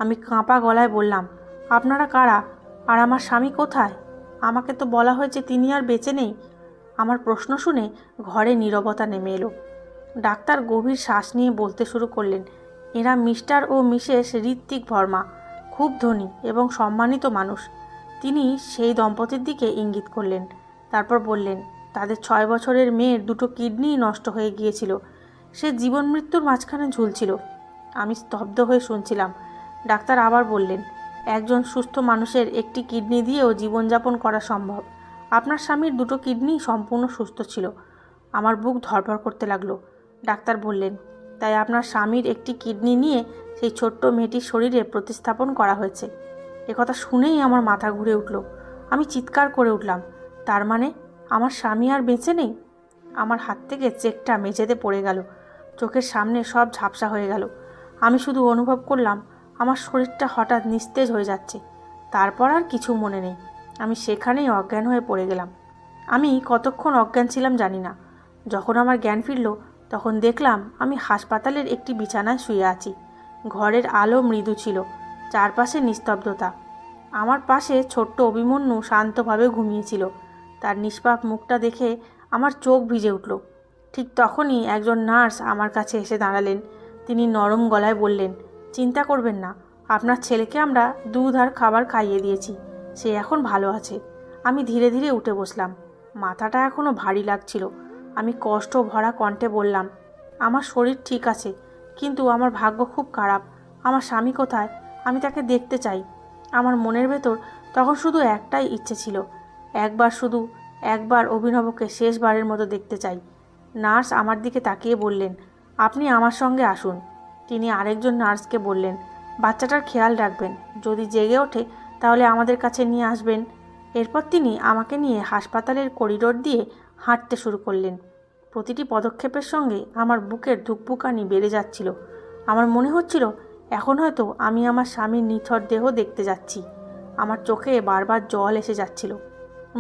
আমি কাঁপা গলায় বললাম, আপনারা কারা? আর আমার স্বামী কোথায়? আমাকে তো বলা হয়েছে তিনি আর বেঁচে নেই। আমার প্রশ্ন শুনে ঘরে নীরবতা নেমে এলো। ডাক্তার গভীর শ্বাস নিয়ে বলতে শুরু করলেন, এরা মিস্টার ও মিসেস ঋত্বিক ভর্মা, খুব ধনী এবং সম্মানিত মানুষ। তিনি সেই দম্পতির দিকে ইঙ্গিত করলেন। তারপর বললেন, তাদের 6 বছরের মেয়ের দুটো কিডনিই নষ্ট হয়ে গিয়েছিল। সে জীবন মৃত্যুর মাঝখানে ঝুলছিল। আমি স্তব্ধ হয়ে শুনছিলাম। ডাক্তার আবার বললেন, একজন সুস্থ মানুষের একটি কিডনি দিয়েও জীবনযাপন করা সম্ভব। আপনার স্বামীর দুটো কিডনি সম্পূর্ণ সুস্থ ছিল। আমার বুক ধড়ফড় করতে লাগলো। ডাক্তার বললেন, তাই আপনার স্বামীর একটি কিডনি নিয়ে সেই ছোট্ট মেয়েটির শরীরে প্রতিস্থাপন করা হয়েছে। একথা শুনেই আমার মাথা ঘুরে উঠল। আমি চিৎকার করে উঠলাম, তার মানে আমার স্বামী আর বেঁচে নেই? আমার হাত থেকে চেকটা মেঝেতে পড়ে গেল। চোখের সামনে সব ঝাপসা হয়ে গেল। আমি শুধু অনুভব করলাম আমার শরীরটা হঠাৎ নিস্তেজ হয়ে যাচ্ছে। তারপর আর কিছু মনে নেই। আমি সেখানেই অজ্ঞান হয়ে পড়ে গেলাম। আমি কতক্ষণ অজ্ঞান ছিলাম জানি না। যখন আমার জ্ঞান ফিরল, তখন দেখলাম আমি হাসপাতালের একটি বিছানায় শুয়ে আছি। ঘরের আলো মৃদু ছিল, চারপাশে নিস্তব্ধতা। আমার পাশে ছোট্ট অভিমন্যু শান্তভাবে ঘুমিয়েছিল। তার নিষ্পাপ মুখটা দেখে আমার চোখ ভিজে উঠল। ঠিক তখনই একজন নার্স আমার কাছে এসে দাঁড়ালেন। তিনি নরম গলায় বললেন, চিন্তা করবেন না, আপনার ছেলেকে আমরা দুধ আর খাবার খাইয়ে দিয়েছি। সে এখন ভালো আছে। আমি ধীরে ধীরে উঠে বসলাম। মাথাটা এখনও ভারী লাগছিল। আমি কষ্ট ভরা কণ্ঠে বললাম, আমার শরীর ঠিক আছে, কিন্তু আমার ভাগ্য খুব খারাপ। আমার স্বামী কোথায়? আমি তাকে দেখতে চাই। আমার মনের ভেতর তখন শুধু একটাই ইচ্ছে ছিল, একবার অভিনবকে শেষবারের মতো দেখতে চাই। নার্স আমার দিকে তাকিয়ে বললেন, আপনি আমার সঙ্গে আসুন। তিনি আরেকজন নার্সকে বললেন, বাচ্চাটার খেয়াল রাখবেন। যদি জেগে ওঠে তাহলে আমাদের কাছে নিয়ে আসবেন। এরপর তিনি আমাকে নিয়ে হাসপাতালের করিডোর দিয়ে হাঁটতে শুরু করলেন। প্রতিটি পদক্ষেপের সঙ্গে আমার বুকের ধুকপুকানি বেড়ে যাচ্ছিল। আমার মনে হচ্ছিল এখন হয়তো আমি আমার স্বামীর নিথর দেহ দেখতে যাচ্ছি। আমার চোখে বারবার জল এসে যাচ্ছিল।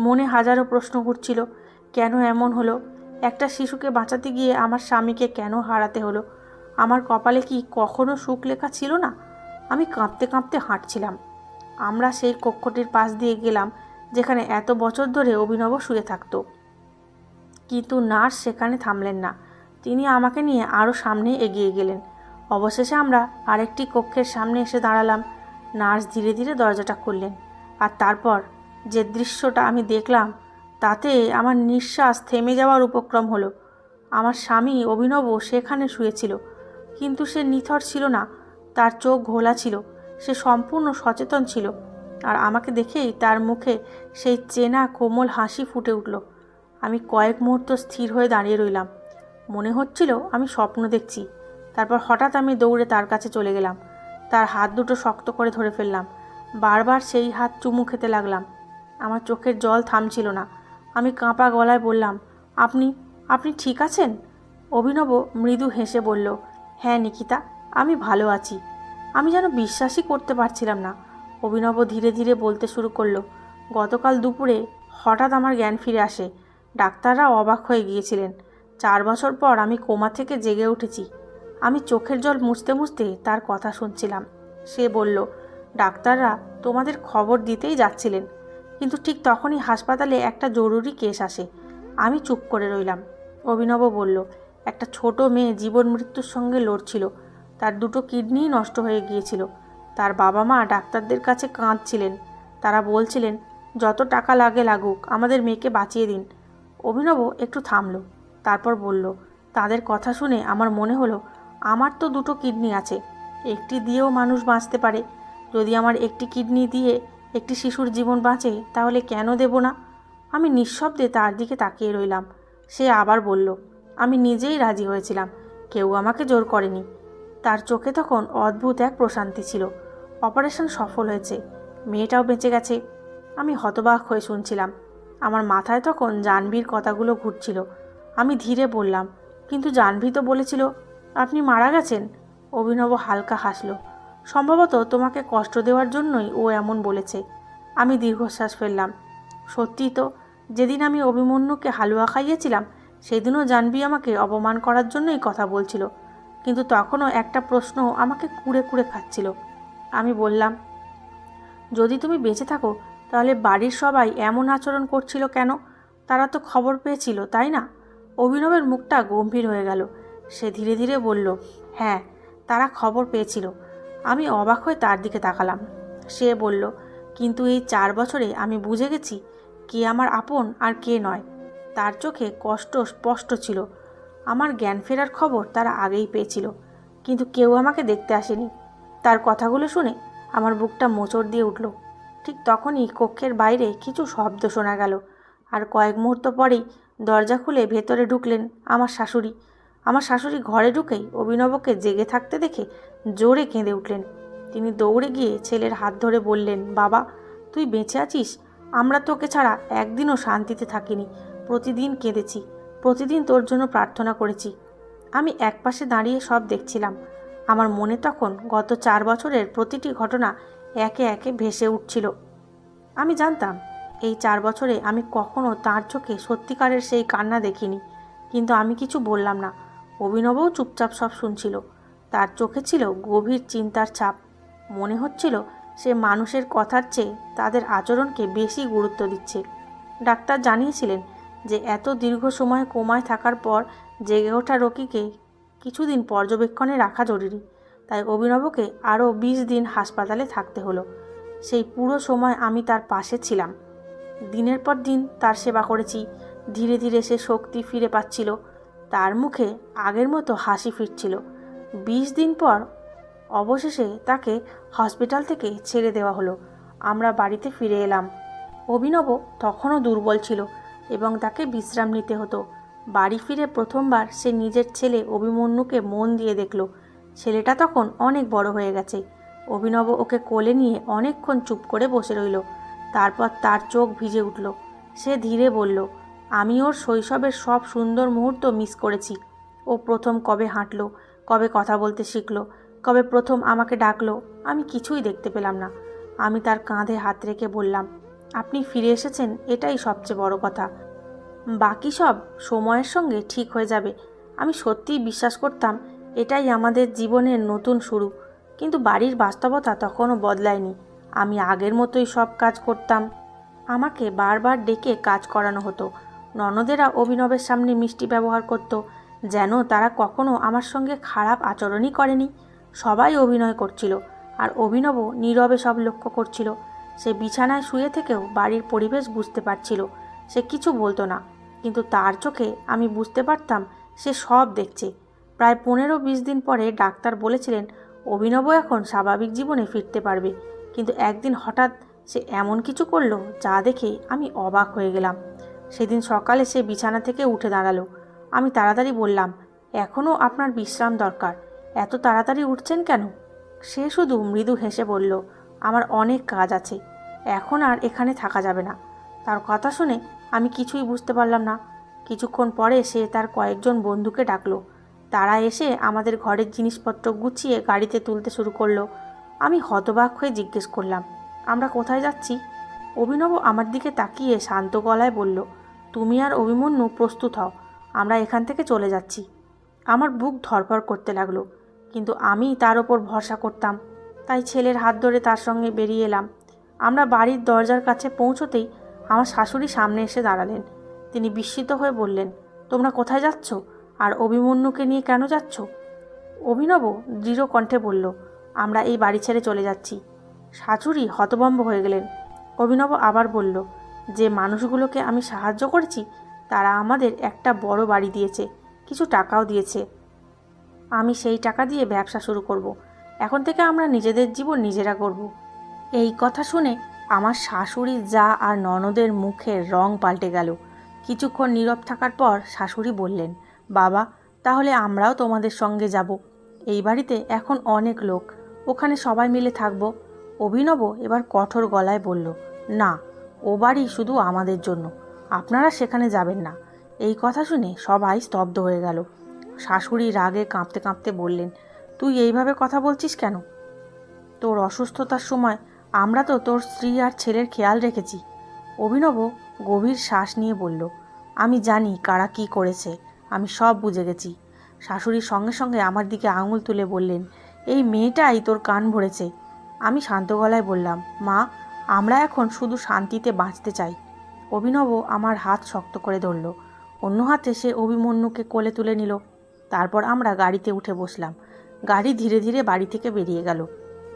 মনে হাজারো প্রশ্ন ঘুরছিল। কেন এমন হলো? একটা শিশুকে বাঁচাতে গিয়ে আমার স্বামীকে কেন হারাতে হলো? আমার কপালে কি কখনো সুখ লেখা ছিল না? আমি কাঁপতে কাঁপতে হাঁটছিলাম। আমরা সেই কক্ষটির পাশ দিয়ে গেলাম যেখানে এত বছর ধরে অভিনব শুয়ে থাকতো। কিন্তু নার্স সেখানে থামলেন না। তিনি আমাকে নিয়ে আরও সামনে এগিয়ে গেলেন। অবশেষে আমরা আরেকটি কক্ষের সামনে এসে দাঁড়ালাম। নার্স ধীরে ধীরে দরজাটা খুললেন। আর তারপর যে দৃশ্যটা আমি দেখলাম, তাতে আমার নিঃশ্বাস থেমে যাওয়ার উপক্রম হলো। আমার স্বামী অভিনব সেখানে শুয়েছিল, কিন্তু সে নিথর ছিল না। তার চোখ ঘোলা ছিল। সে সম্পূর্ণ সচেতন ছিল। আর আমাকে দেখেই তার মুখে সেই চেনা কোমল হাসি ফুটে উঠল। আমি কয়েক মুহূর্ত স্থির হয়ে দাঁড়িয়ে রইলাম। মনে হচ্ছিল আমি স্বপ্ন দেখছি। তারপর হঠাৎ আমি দৌড়ে তার কাছে চলে গেলাম। তার হাত দুটো শক্ত করে ধরে ফেললাম। বারবার সেই হাত চুমু খেতে লাগলাম। আমার চোখের জল থামছিল না। আমি কাঁপা গলায় বললাম, আপনি আপনি ঠিক আছেন? অভিনব মৃদু হেসে বলল, হ্যাঁ নিকিতা, আমি ভালো আছি। আমি যেন বিশ্বাসই করতে পারছিলাম না। অভিনব ধীরে ধীরে বলতে শুরু করলো, গতকাল দুপুরে হঠাৎ আমার জ্ঞান ফিরে আসে। ডাক্তাররা অবাক হয়ে গিয়েছিলেন। 4 বছর পর আমি কোমা থেকে জেগে উঠেছি। আমি চোখের জল মুছতে মুছতে তার কথা শুনছিলাম। সে বলল, ডাক্তাররা তোমাদের খবর দিতেই যাচ্ছিলেন, কিন্তু ঠিক তখনই হাসপাতালে একটা জরুরি কেস আসে। আমি চুপ করে রইলাম। অভিনব বলল, একটা ছোট মেয়ে জীবন মৃত্যুর সঙ্গে লড়ছিল। তার দুটো কিডনিই নষ্ট হয়ে গিয়েছিল। তার বাবা মা ডাক্তারদের কাছে কাঁদছিলেন। তারা বলছিলেন, যত টাকা লাগে লাগুক, আমাদের মেয়েকে বাঁচিয়ে দিন। অভিনব একটু থামল, তারপর বলল, তাদের কথা শুনে আমার মনে হলো আমার তো দুটো কিডনি আছে, একটি দিয়েও মানুষ বাঁচতে পারে। যদি আমার একটি কিডনি দিয়ে একটি শিশুর জীবন বাঁচে, তাহলে কেন দেব না? আমি নিঃশব্দে তার দিকে তাকিয়ে রইলাম। সে আবার বলল, আমি নিজেই রাজি হয়েছিলাম, কেউ আমাকে জোর করেনি। তার চোখে তখন অদ্ভুত এক প্রশান্তি ছিল। অপারেশন সফল হয়েছে, মেয়েটাও বেঁচে গেছে। আমি হতবাক হয়ে শুনছিলাম। আমার মাথায় তখন জাহ্নবীর কথাগুলো ঘুরছিল। আমি ধীরে বললাম, কিন্তু জাহ্নবী তো বলেছিল আপনি মারা গেছেন। অভিনব হালকা হাসল, সম্ভবত তোমাকে কষ্ট দেওয়ার জন্যই ও এমন বলেছে। আমি দীর্ঘশ্বাস ফেললাম। সত্যি তো, যেদিন আমি অভিমন্যুকে হালুয়া খাইয়েছিলাম সেদিনও জাহ্নবী আমাকে অপমান করার জন্যই কথা বলছিল, কিন্তু তখনও একটা প্রশ্ন আমাকে কুরে কুরে খাচ্ছিল। আমি বললাম, যদি তুমি বেঁচে থাকো তাহলে বাড়ির সবাই এমন আচরণ করছিল কেন? তারা তো খবর পেয়েছিল, তাই না? অভিনবের মুখটা গম্ভীর হয়ে গেল। সে ধীরে ধীরে বলল, হ্যাঁ, তারা খবর পেয়েছিল। আমি অবাক হয়ে তার দিকে তাকালাম। সে বলল, কিন্তু এই 4 বছরে আমি বুঝে গেছি কে আমার আপন আর কে নয়। তার চোখে কষ্ট স্পষ্ট ছিল। আমার জ্ঞান ফেরার খবর তারা আগেই পেয়েছিল, কিন্তু কেউ আমাকে দেখতে আসেনি। তার কথাগুলো শুনে আমার বুকটা মোচড় দিয়ে উঠল। ঠিক তখনই কক্ষের বাইরে কিছু শব্দ শোনা গেল, আর কয়েক মুহূর্ত পরেই দরজা খুলে ভেতরে ঢুকলেন আমার শাশুড়ি। আমার শাশুড়ি ঘরে ঢুকেই অভিনবকে জেগে থাকতে দেখে জোরে কেঁদে উঠলেন। তিনি দৌড়ে গিয়ে ছেলের হাত ধরে বললেন, বাবা, তুই বেঁচে আছিস? আমরা তোকে ছাড়া একদিনও শান্তিতে থাকিনি। প্রতিদিন কেঁদেছি, প্রতিদিন তোর জন্য প্রার্থনা করেছি। আমি একপাশে দাঁড়িয়ে সব দেখছিলাম। আমার মনে তখন গত 4 বছরের প্রতিটি ঘটনা একে একে ভেসে উঠছিল। আমি জানতাম এই 4 বছরে আমি কখনো তার চোখে সত্যিকারের সেই কান্না দেখিনি, কিন্তু আমি কিছু বললাম না। অভিনবও চুপচাপ সব শুনছিল। তার চোখে ছিল গভীর চিন্তার ছাপ। মনে হচ্ছিল সে মানুষের কথার চেয়ে তাদের আচরণকে বেশি গুরুত্ব দিচ্ছে। ডাক্তার জানিয়েছিলেন যে এত দীর্ঘ সময় কোমায় থাকার পর জেগে ওঠা রোগীকে কিছুদিন পর্যবেক্ষণে রাখা জরুরি। তাই অভিনবকে আরও 20 দিন হাসপাতালে থাকতে হলো। সেই পুরো সময় আমি তার পাশে ছিলাম। দিনের পর দিন তার সেবা করেছি। ধীরে ধীরে সে শক্তি ফিরে পাচ্ছিল। তার মুখে আগের মতো হাসি ফিরছিল। 20 দিন পর অবশেষে তাকে হসপিটাল থেকে ছেড়ে দেওয়া হলো। আমরা বাড়িতে ফিরে এলাম। অভিনব তখনও দুর্বল ছিল এবং তাকে বিশ্রাম নিতে হতো। বাড়ি ফিরে প্রথমবার সে নিজের ছেলে অভিমন্যুকে মন দিয়ে দেখল। ছেলেটা তখন অনেক বড় হয়ে গেছে। অভিনব ওকে কোলে নিয়ে অনেকক্ষণ চুপ করে বসে রইল। তারপর তার চোখ ভিজে উঠল। সে ধীরে বলল, আমি ওর শৈশবের সব সুন্দর মুহূর্ত মিস করেছি। ও প্রথম কবে হাঁটলো, কবে কথা বলতে শিখলো, কবে প্রথম আমাকে ডাকলো, আমি কিছুই দেখতে পেলাম না। আমি তার কাঁধে হাত রেখে বললাম, আপনি ফিরে এসেছেন, এটাই সবচেয়ে বড় কথা। বাকি সব সময়ের সঙ্গে ঠিক হয়ে যাবে। আমি সত্যিই বিশ্বাস করতাম এটাই আমাদের জীবনের নতুন শুরু, কিন্তু বাড়ির বাস্তবতা তখনও বদলায়নি। আমি আগের মতোই সব কাজ করতাম। আমাকে বারবার ডেকে কাজ করানো হতো। ননদেরা অভিনবের সামনে মিষ্টি ব্যবহার করত, যেন তারা কখনো আমার সঙ্গে খারাপ আচরণই করেনি। সবাই অভিনয় করছিল, আর অভিনব নীরবে সব লক্ষ্য করছিল। সে বিছানায় শুয়ে থেকেও বাড়ির পরিবেশ বুঝতে পারছিল। সে কিছু বলতো না, কিন্তু তার চোখে আমি বুঝতে পারতাম সে সব দেখছে। প্রায় 15-20 দিন পরে ডাক্তার বলেছিলেন অভিনব এখন স্বাভাবিক জীবনে ফিরতে পারবে। কিন্তু একদিন হঠাৎ সে এমন কিছু করলো যা দেখে আমি অবাক হয়ে গেলাম। সেদিন সকালে সে বিছানা থেকে উঠে দাঁড়ালো। আমি তাড়াতাড়ি বললাম, এখনও আপনার বিশ্রাম দরকার, এত তাড়াতাড়ি উঠছেন কেন? সে শুধু মৃদু হেসে বলল, আমার অনেক কাজ আছে, এখন আর এখানে থাকা যাবে না। তার কথা শুনে আমি কিছুই বুঝতে পারলাম না। কিছুক্ষণ পরে সে তার কয়েকজন বন্ধুকে ডাকলো। তারা এসে আমাদের ঘরের জিনিসপত্র গুছিয়ে গাড়িতে তুলতে শুরু করলো। আমি হতবাক হয়ে জিজ্ঞেস করলাম, আমরা কোথায় যাচ্ছি? অভিনব আমার দিকে তাকিয়ে শান্ত গলায় বলল, তুমি আর অভিমন্যু প্রস্তুত হও, আমরা এখান থেকে চলে যাচ্ছি। আমার বুক ধড়ফড় করতে লাগলো, কিন্তু আমি তার ওপর ভরসা করতাম, তাই ছেলের হাত ধরে তার সঙ্গে বেরিয়ে এলাম। আমরা বাড়ির দরজার কাছে পৌঁছতেই আমার শাশুড়ি সামনে এসে দাঁড়ালেন। তিনি বিস্মিত হয়ে বললেন, তোমরা কোথায় যাচ্ছ, আর অভিমন্যুকে নিয়ে কেন যাচ্ছ? অভিনব দৃঢ় কণ্ঠে বলল, আমরা এই বাড়ি ছেড়ে চলে যাচ্ছি। শাশুড়ি হতভম্ব হয়ে গেলেন। অভিনব আবার বলল, যে মানুষগুলোকে আমি সাহায্য করেছি তারা আমাদের একটা বড় বাড়ি দিয়েছে, কিছু টাকাও দিয়েছে। আমি সেই টাকা দিয়ে ব্যবসা শুরু করব। এখন থেকে আমরা নিজেদের জীবন নিজেরা করব। এই কথা শুনে আমার শাশুড়ি যা আর ননদের মুখের রং পাল্টে গেল। কিছুক্ষণ নীরব থাকার পর শাশুড়ি বললেন, বাবা, তাহলে আমরাও তোমাদের সঙ্গে যাব। এই বাড়িতে এখন অনেক লোক, ওখানে সবাই মিলে থাকব। অভিনব এবার কঠোর গলায় বলল, না, ও বাড়ি শুধু আমাদের জন্য, আপনারা সেখানে যাবেন না। এই কথা শুনে সবাই স্তব্ধ হয়ে গেল। শাশুড়ি রাগে কাঁপতে কাঁপতে বললেন, তুই এইভাবে কথা বলছিস কেন? তোর অসুস্থতার সময় আমরা তো তোর স্ত্রী আর ছেলের খেয়াল রেখেছি। অভিনব গভীর শ্বাস নিয়ে বলল, আমি জানি কারা কী করেছে, আমি সব বুঝে গেছি। শাশুড়ির সঙ্গে সঙ্গে আমার দিকে আঙুল তুলে বললেন, এই মেয়েটাই তোর কান ভরেছে। আমি শান্ত গলায় বললাম, মা, আমরা এখন শুধু শান্তিতে বাঁচতে চাই। অভিনব আমার হাত শক্ত করে ধরল, অন্য হাতে সে অভিমন্যুকে কোলে তুলে নিল। তারপর আমরা গাড়িতে উঠে বসলাম। গাড়ি ধীরে ধীরে বাড়ি থেকে বেরিয়ে গেল।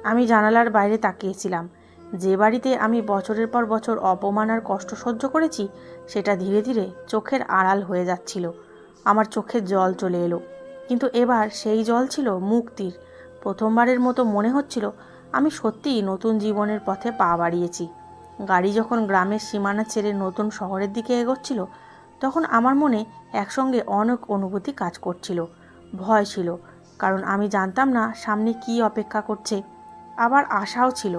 আমি জানালার বাইরে তাকিয়েছিলাম। যে বাড়িতে আমি বছরের পর বছর অপমান আর কষ্ট সহ্য করেছি, সেটা ধীরে ধীরে চোখের আড়াল হয়ে যাচ্ছিল। আমার চোখে জল চলে এলো, কিন্তু এবার সেই জল ছিল মুক্তির। প্রথমবারের মতো মনে হচ্ছিল আমি সত্যিই নতুন জীবনের পথে পা বাড়িয়েছি। গাড়ি যখন গ্রামের সীমানা ছেড়ে নতুন শহরের দিকে এগোচ্ছিল, তখন আমার মনে একসঙ্গে অনেক অনুভূতি কাজ করছিল। ভয় ছিল, কারণ আমি জানতাম না সামনে কী অপেক্ষা করছে। আবার আশাও ছিল,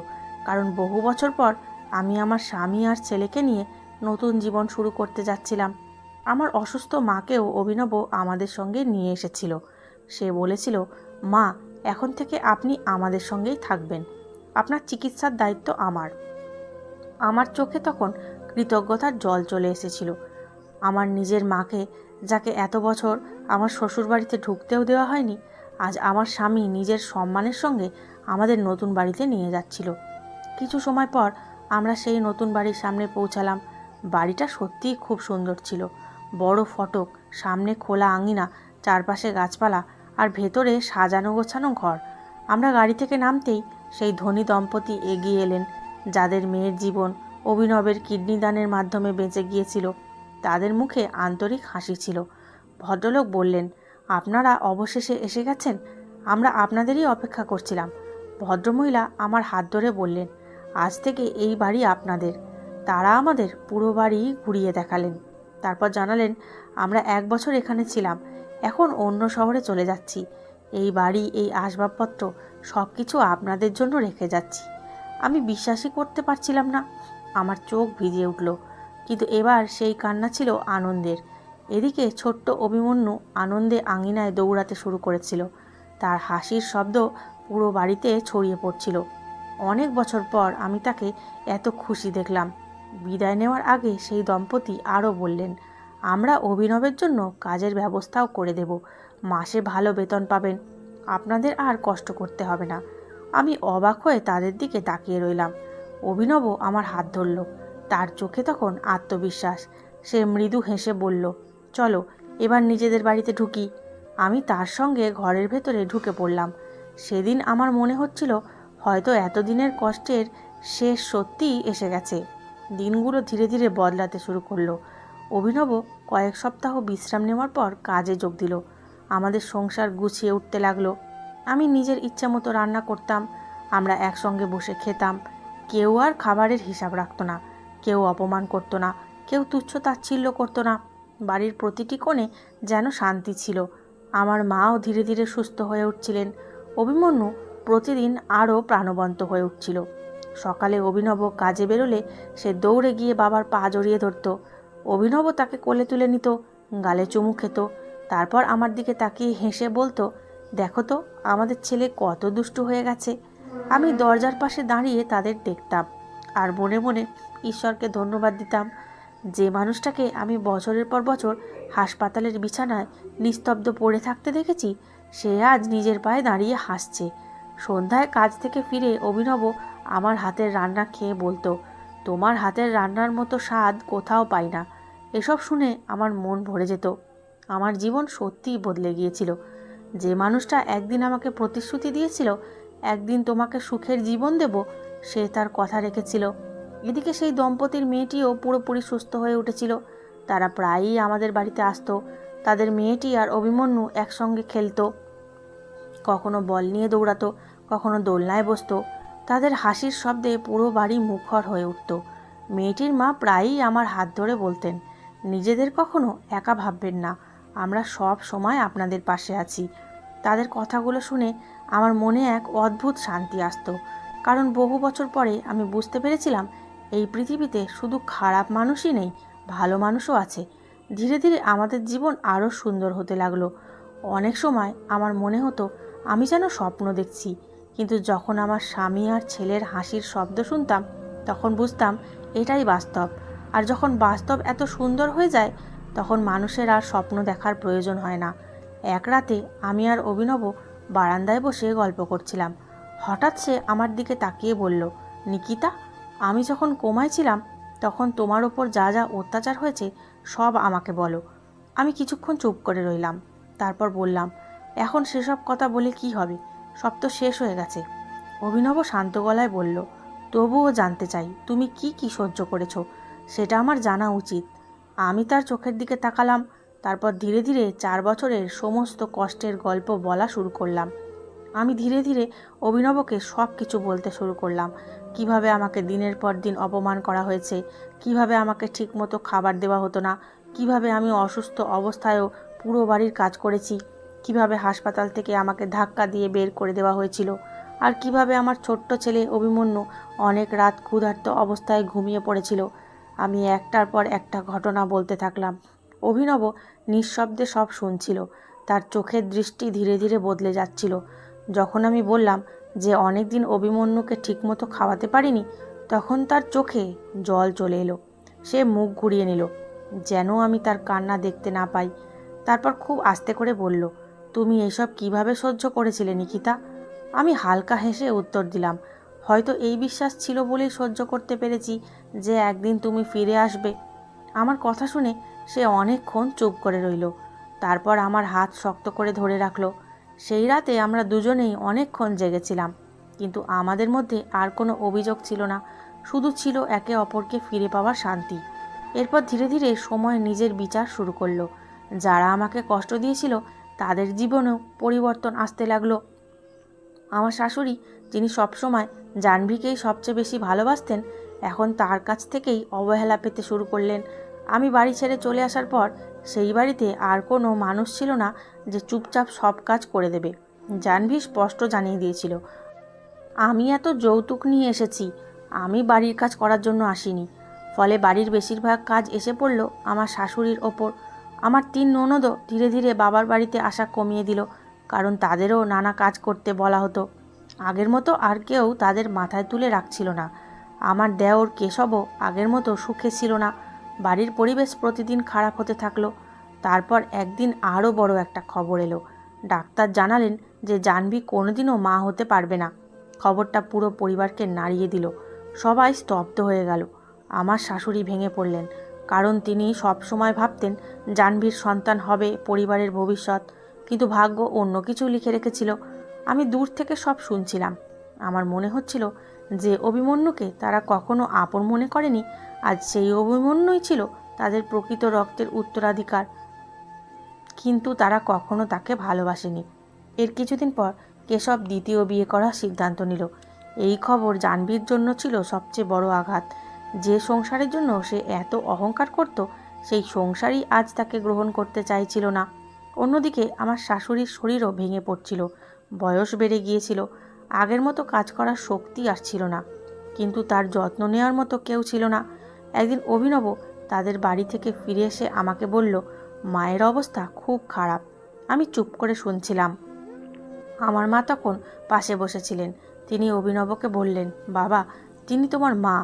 কারণ বহু বছর পর আমি আমার স্বামী আর ছেলেকে নিয়ে নতুন জীবন শুরু করতে যাচ্ছিলাম। আমার অসুস্থ মাকেও অভিনব আমাদের সঙ্গে নিয়ে এসেছিল। সে বলেছিল, মা, এখন থেকে আপনি আমাদের সঙ্গেই থাকবেন, আপনার চিকিৎসার দায়িত্ব আমার। আমার চোখে তখন কৃতজ্ঞতার জল চলে এসেছিল। আমার নিজের মাকে, যাকে এত বছর আমার শ্বশুরবাড়িতে ঢুকতেও দেওয়া হয়নি, আজ আমার স্বামী নিজের সম্মানের সঙ্গে আমাদের নতুন বাড়িতে নিয়ে যাচ্ছিল। কিছু সময় পর আমরা সেই নতুন বাড়ির সামনে পৌঁছালাম। বাড়িটা সত্যিই খুব সুন্দর ছিল। বড় ফটক, সামনে খোলা আঙিনা, চারপাশে গাছপালা, আর ভেতরে সাজানো গোছানো ঘর। আমরা গাড়ি থেকে নামতেই সেই ধনী দম্পতি এগিয়ে এলেন, যাদের মেয়ের জীবন অভিনবের কিডনি দানের মাধ্যমে বেঁচে গিয়েছিল। তাদের মুখে আন্তরিক হাসি ছিল। ভদ্রলোক বললেন, আপনারা অবশেষে এসে গেছেন, আমরা আপনাদেরই অপেক্ষা করছিলাম। ভদ্রমহিলা আমার হাত ধরে বললেন, আজ থেকে এই বাড়ি আপনাদের। তারা আমাদের পুরো বাড়ি ঘুরিয়ে দেখালেন। তারপর জানালেন, আমরা 1 বছর এখানে ছিলাম, এখন অন্য শহরে চলে যাচ্ছি। এই বাড়ি, এই আসবাবপত্র, সব কিছু আপনাদের জন্য রেখে যাচ্ছি। আমি বিশ্বাসই করতে পারছিলাম না। আমার চোখ ভিজে উঠল, কিন্তু এবার সেই কান্না ছিল আনন্দের। এদিকে ছোট্ট অভিমন্যু আনন্দে আঙিনায় দৌড়াতে শুরু করেছিল। তার হাসির শব্দ পুরো বাড়িতে ছড়িয়ে পড়ছিল। অনেক বছর পর আমি তাকে এত খুশি দেখলাম। বিদায় নেওয়ার আগে সেই দম্পতি আরও বললেন, আমরা অভিনবের জন্য কাজের ব্যবস্থাও করে দেব, মাসে ভালো বেতন পাবেন, আপনাদের আর কষ্ট করতে হবে না। আমি অবাক হয়ে তাদের দিকে তাকিয়ে রইলাম। অভিনব আমার হাত ধরল। তার চোখে তখন আত্মবিশ্বাস। সে মৃদু হেসে বলল, চলো এবার নিজেদের বাড়িতে ঢুকি। আমি তার সঙ্গে ঘরের ভেতরে ঢুকে পড়লাম। সেদিন আমার মনে হচ্ছিল হয়তো এতদিনের কষ্টের শেষ সত্যিই এসে গেছে। দিনগুলো ধীরে ধীরে বদলাতে শুরু করলো। অভিনব কয়েক সপ্তাহ বিশ্রাম নেওয়ার পর কাজে যোগ দিল। আমাদের সংসার গুছিয়ে উঠতে লাগলো। আমি নিজের ইচ্ছা মতো রান্না করতাম। আমরা একসঙ্গে বসে খেতাম। কেউ আর খাবারের হিসাব রাখতো না, কেউ অপমান করতো না, কেউ তুচ্ছ তাচ্ছিল্য করতো না। বাড়ির প্রতিটি কোণে যেন শান্তি ছিল। আমার মাও ধীরে ধীরে সুস্থ হয়ে উঠছিলেন। অভিমন্যু প্রতিদিন আরও প্রাণবন্ত হয়ে উঠছিল। সকালে অভিনব কাজে বেরোলে সে দৌড়ে গিয়ে বাবার পা জড়িয়ে ধরত। অভিনব তাকে কোলে তুলে নিত, গালে চুমু খেত। তারপর আমার দিকে তাকিয়ে হেসে বলতো, দেখো তো আমাদের ছেলে কত দুষ্টু হয়ে গেছে। আমি দরজার পাশে দাঁড়িয়ে তাদের দেখতাম আর মনে মনে ঈশ্বরকে ধন্যবাদ দিতাম। যে মানুষটাকে আমি বছরের পর বছর হাসপাতালের বিছানায় নিস্তব্ধ পড়ে থাকতে দেখেছি, সে আজ নিজের পায়ে দাঁড়িয়ে হাসছে। সন্ধ্যায় কাজ থেকে ফিরে অভিনব আমার হাতের রান্না খেয়ে বলতো, তোমার হাতের রান্নার মতো স্বাদ কোথাও পাই না। এসব শুনে আমার মন ভরে যেত। আমার জীবন সত্যিই বদলে গিয়েছিল। যে মানুষটা একদিন আমাকে প্রতিশ্রুতি দিয়েছিল, একদিন তোমাকে সুখের জীবন দেব, সে তার কথা রেখেছিল। এদিকে সেই দম্পতির মেয়েটিও পুরোপুরি সুস্থ হয়ে উঠেছিল। তারা প্রায়ই আমাদের বাড়িতে আসতো। তাদের মেয়েটি আর অভিমন্যু একসঙ্গে খেলতো, কখনো বল নিয়ে দৌড়াতো, কখনো দোলনায় বসতো। তাদের হাসির শব্দে পুরো বাড়ি মুখর হয়ে উঠত। মেয়েটির মা প্রায়ই আমার হাত ধরে বলতেন, নিজেদের কখনো একা ভাববেন না, আমরা সব সময় আপনাদের পাশে আছি। তাদের কথাগুলো শুনে আমার মনে এক অদ্ভুত শান্তি আসতো, কারণ বহু বছর পরে আমি বুঝতে পেরেছিলাম এই পৃথিবীতে শুধু খারাপ মানুষই নেই, ভালো মানুষও আছে। ধীরে ধীরে আমাদের জীবন আরও সুন্দর হতে লাগলো। অনেক সময় আমার মনে হতো আমি যেন স্বপ্ন দেখছি, কিন্তু যখন আমার স্বামী আর ছেলের হাসির শব্দ শুনতাম, তখন বুঝতাম এটাই বাস্তব। আর যখন বাস্তব এত সুন্দর হয়ে যায় তখন মানুষের আর স্বপ্ন দেখার প্রয়োজন হয় না। এক রাতে আমি আর অভিনব বারান্দায় বসে গল্প করছিলাম। হঠাৎ সে আমার দিকে তাকিয়ে বলল, নিকিতা, আমি যখন কোমায় ছিলাম তখন তোমার ওপর যা যা অত্যাচার হয়েছে সব আমাকে বলো। আমি কিছুক্ষণ চুপ করে রইলাম। তারপর বললাম, এখন সেসব কথা বলে কি হবে, সব তো শেষ হয়ে গেছে। অভিনব শান্ত গলায় বলল, তবুও জানতে চাই তুমি কি কি সহ্য করেছো, সেটা আমার জানা উচিত। আমি তার চোখের দিকে তাকালাম। তারপর ধীরে ধীরে 4 বছরের সমস্ত কষ্টের গল্প বলা শুরু করলাম। আমি ধীরে ধীরে অভিনবকে সব কিছু বলতে শুরু করলাম। কিভাবে আমাকে দিনের পর দিন অপমান করা হয়েছে, কিভাবে আমাকে ঠিকমতো খাবার দেওয়া হতো না, কিভাবে আমি অসুস্থ অবস্থায়ও পুরো বাড়ির কাজ করেছি, কিভাবে হাসপাতাল থেকে আমাকে ধাক্কা দিয়ে বের করে দেওয়া হয়েছিল, আর কিভাবে আমার ছোট্ট ছেলে অভিমন্যু অনেক রাত ক্ষুধার্ত অবস্থায় ঘুমিয়ে পড়েছিল। আমি একটার পর একটা ঘটনা বলতে থাকলাম। অভিনব নিঃশব্দে সব শুনছিল। তার চোখের দৃষ্টি ধীরে ধীরে বদলে যাচ্ছিল। যখন আমি বললাম যে অনেক দিন অভিমন্যুকে ঠিকমতো খাওয়াতে পারিনি, তখন তার চোখে জল চলে এলো। সে মুখ ঘুরিয়ে নিল, যেন আমি তার কান্না দেখতে না পাই। তারপর খুব আস্তে করে বলল, তুমি এসব কিভাবে সহ্য করেছিলে নিকিতা? আমি হালকা হেসে উত্তর দিলাম, হয়তো এই বিশ্বাস ছিল বলেই সহ্য করতে পেরেছি যে একদিন তুমি ফিরে আসবে। আমার কথা শুনে সে অনেকক্ষণ চুপ করে রইল। তারপর আমার হাত শক্ত করে ধরে রাখলো। সেই রাতে আমরা দুজনেই অনেকক্ষণ জেগেছিলাম, কিন্তু আমাদের মধ্যে আর কোনো অভিযোগ ছিল না, শুধু ছিল একে অপরকে ফিরে পাওয়ার শান্তি। এরপর ধীরে ধীরে সময় নিজের বিচার শুরু করলো। যারা আমাকে কষ্ট দিয়েছিল তাদের জীবনেও পরিবর্তন আসতে লাগলো। আমার শাশুড়ি, যিনি সবসময় জাহ্নবীকেই সবচেয়ে বেশি ভালোবাসতেন, এখন তার কাছ থেকেই অবহেলা পেতে শুরু করলেন। আমি বাড়ি ছেড়ে চলে আসার পর সেই বাড়িতে আর কোনো মানুষ ছিল না যে চুপচাপ সব কাজ করে দেবে। জাহ্নবী স্পষ্ট জানিয়ে দিয়েছিল, আমি এত যৌতুক নিয়ে এসেছি, আমি বাড়ির কাজ করার জন্য আসিনি। ফলে বাড়ির বেশিরভাগ কাজ এসে পড়ল আমার শাশুড়ির ওপর। আমার 3 ননদও ধীরে ধীরে বাবার বাড়িতে আসা কমিয়ে দিল, কারণ তাদেরও নানা কাজ করতে বলা হতো। আগের মতো আর কেউ তাদের মাথায় তুলে রাখছিল না। আমার দেওর কেশবও আগের মতো সুখে ছিল না। বাড়ির পরিবেশ প্রতিদিন খারাপ হতে থাকলো। তারপর একদিন আরও বড় একটা খবর এলো। ডাক্তার জানালেন যে জাহ্নবী কোনোদিনও মা হতে পারবে না। খবরটা পুরো পরিবারকে নাড়িয়ে দিল। সবাই স্তব্ধ হয়ে গেল। আমার শাশুড়ি ভেঙে পড়লেন, কারণ তিনি সব সময় ভাবতেন জাহ্নবীর সন্তান হবে পরিবারের ভবিষ্যৎ, কিন্তু ভাগ্য অন্য কিছু লিখে রেখেছিল। আমি দূর থেকে সব শুনছিলাম। আমার মনে হচ্ছিল যে অভিমন্যুকে তারা কখনো আপন মনে করেনি, আজ সেই অভিমন্যুই ছিল তাদের প্রকৃত রক্তের উত্তরাধিকার, কিন্তু তারা কখনো তাকে ভালোবাসেনি। এর কিছুদিন পর কেশব দ্বিতীয় বিয়ে করার সিদ্ধান্ত নিল। এই খবর জাহ্নবীর জন্য ছিল সবচেয়ে বড় আঘাত। যে সংসারের জন্য সে এত অহংকার করত, সেই সংসারই আজ তাকে গ্রহণ করতে চাইছিল না। অন্যদিকে আমার শাশুড়ির শরীরও ভেঙে পড়ছিল। বয়স বেড়ে গিয়েছিল, আগের মতো কাজ করার শক্তি আসছিল না, কিন্তু তার যত্ন নেওয়ার মতো কেউ ছিল না। একদিন অভিনব তাদের বাড়ি থেকে ফিরে এসে আমাকে বলল, মায়ের অবস্থা খুব খারাপ। আমি চুপ করে শুনছিলাম। আমার মা তখন পাশে বসেছিলেন। তিনি অভিনবকে বললেন, বাবা, তিনি তোমার মা,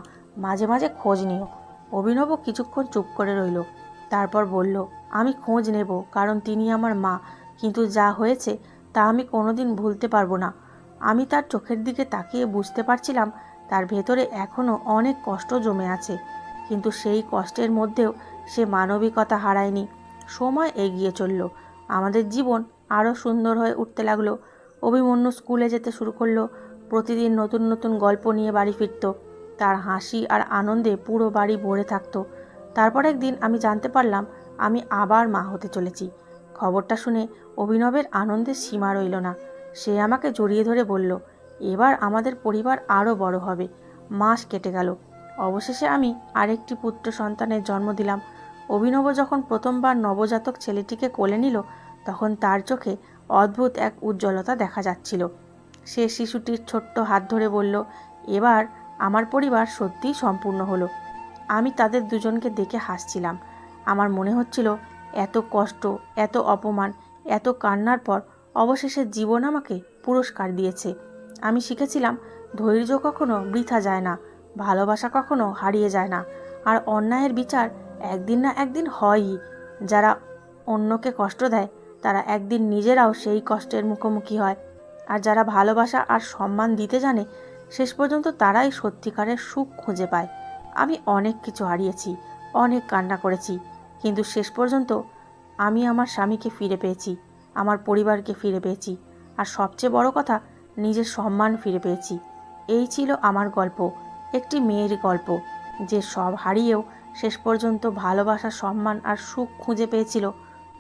মাঝে মাঝে খোঁজ নিও। অভিনব কিছুক্ষণ চুপ করে রইল। তারপর বলল, আমি খোঁজ নেব, কারণ তিনি আমার মা, কিন্তু যা হয়েছে তা আমি কোনোদিন ভুলতে পারবো না। আমি তার চোখের দিকে তাকিয়ে বুঝতে পারছিলাম তার ভেতরে এখনও অনেক কষ্ট জমে আছে, কিন্তু সেই কষ্টের মধ্যেও সে মানবিকতা হারায়নি। সময় এগিয়ে চলল। আমাদের জীবন আরও সুন্দর হয়ে উঠতে লাগলো। অভিমন্যু স্কুলে যেতে শুরু করলো। প্রতিদিন নতুন নতুন গল্প নিয়ে বাড়ি ফিরত। তার হাসি আর আনন্দে পুরো বাড়ি ভরে থাকতো। তারপর একদিন আমি জানতে পারলাম আমি আবার মা হতে চলেছি। খবরটা শুনে অভিনবের আনন্দের সীমা রইল না। সে আমাকে জড়িয়ে ধরে বলল, এবার আমাদের পরিবার আরও বড় হবে। মাস কেটে গেল। অবশেষে আমি আরেকটি পুত্র সন্তানের জন্ম দিলাম। অভিনব যখন প্রথমবার নবজাতক ছেলেটিকে কোলে নিল, তখন তার চোখে অদ্ভুত এক উজ্জ্বলতা দেখা যাচ্ছিল। সে শিশুটির ছোট্ট হাত ধরে বলল, এবার আমার পরিবার সত্যিই সম্পূর্ণ হলো। আমি তাদের দুজনকে দেখে হাসছিলাম। আমার মনে হচ্ছিল এত কষ্ট, এত অপমান, এত কান্নার পর অবশেষে জীবন আমাকে পুরস্কার দিয়েছে। আমি শিখেছিলাম ধৈর্য কখনো বৃথা যায় না, ভালোবাসা কখনো হারিয়ে যায় না, আর অন্যায়ের বিচার একদিন না একদিন হয়ই। যারা অন্যকে কষ্ট দেয় তারা একদিন নিজেরাও সেই কষ্টের মুখোমুখি হয়। আর যারা ভালোবাসা আর সম্মান দিতে জানে শেষ পর্যন্ত তারাই সত্যিকারের সুখ খুঁজে পায়। আমি অনেক কিছু হারিয়েছি, অনেক কান্না করেছি, কিন্তু শেষ পর্যন্ত আমি আমার স্বামীকে ফিরে পেয়েছি, আমার পরিবারকে ফিরে পেয়েছি, আর সবচেয়ে বড় কথা, নিজের সম্মান ফিরে পেয়েছি। এই ছিল আমার গল্প, একটি মেয়ের গল্প যে সব হারিয়েও শেষ পর্যন্ত ভালোবাসা, সম্মান আর সুখ খুঁজে পেয়েছিল।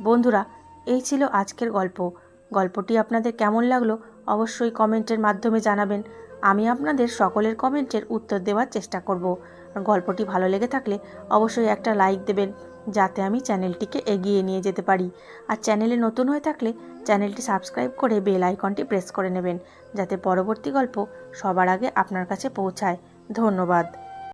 বন্ধুরা, এই ছিল আজকের গল্প। গল্পটি আপনাদের কেমন লাগলো অবশ্যই কমেন্টের মাধ্যমে জানাবেন। আমি আপনাদের সকলের কমেন্টের উত্তর দেওয়ার চেষ্টা করব। আর গল্পটি ভালো লেগে থাকলে অবশ্যই একটা লাইক দেবেন, যাতে আমি চ্যানেলটিকে এগিয়ে নিয়ে যেতে পারি। আর চ্যানেলে নতুন হয়ে থাকলে চ্যানেলটি সাবস্ক্রাইব করে বেল আইকনটি প্রেস করে নেবেন, যাতে পরবর্তী গল্প সবার আগে আপনার কাছে পৌঁছায়। ধন্যবাদ।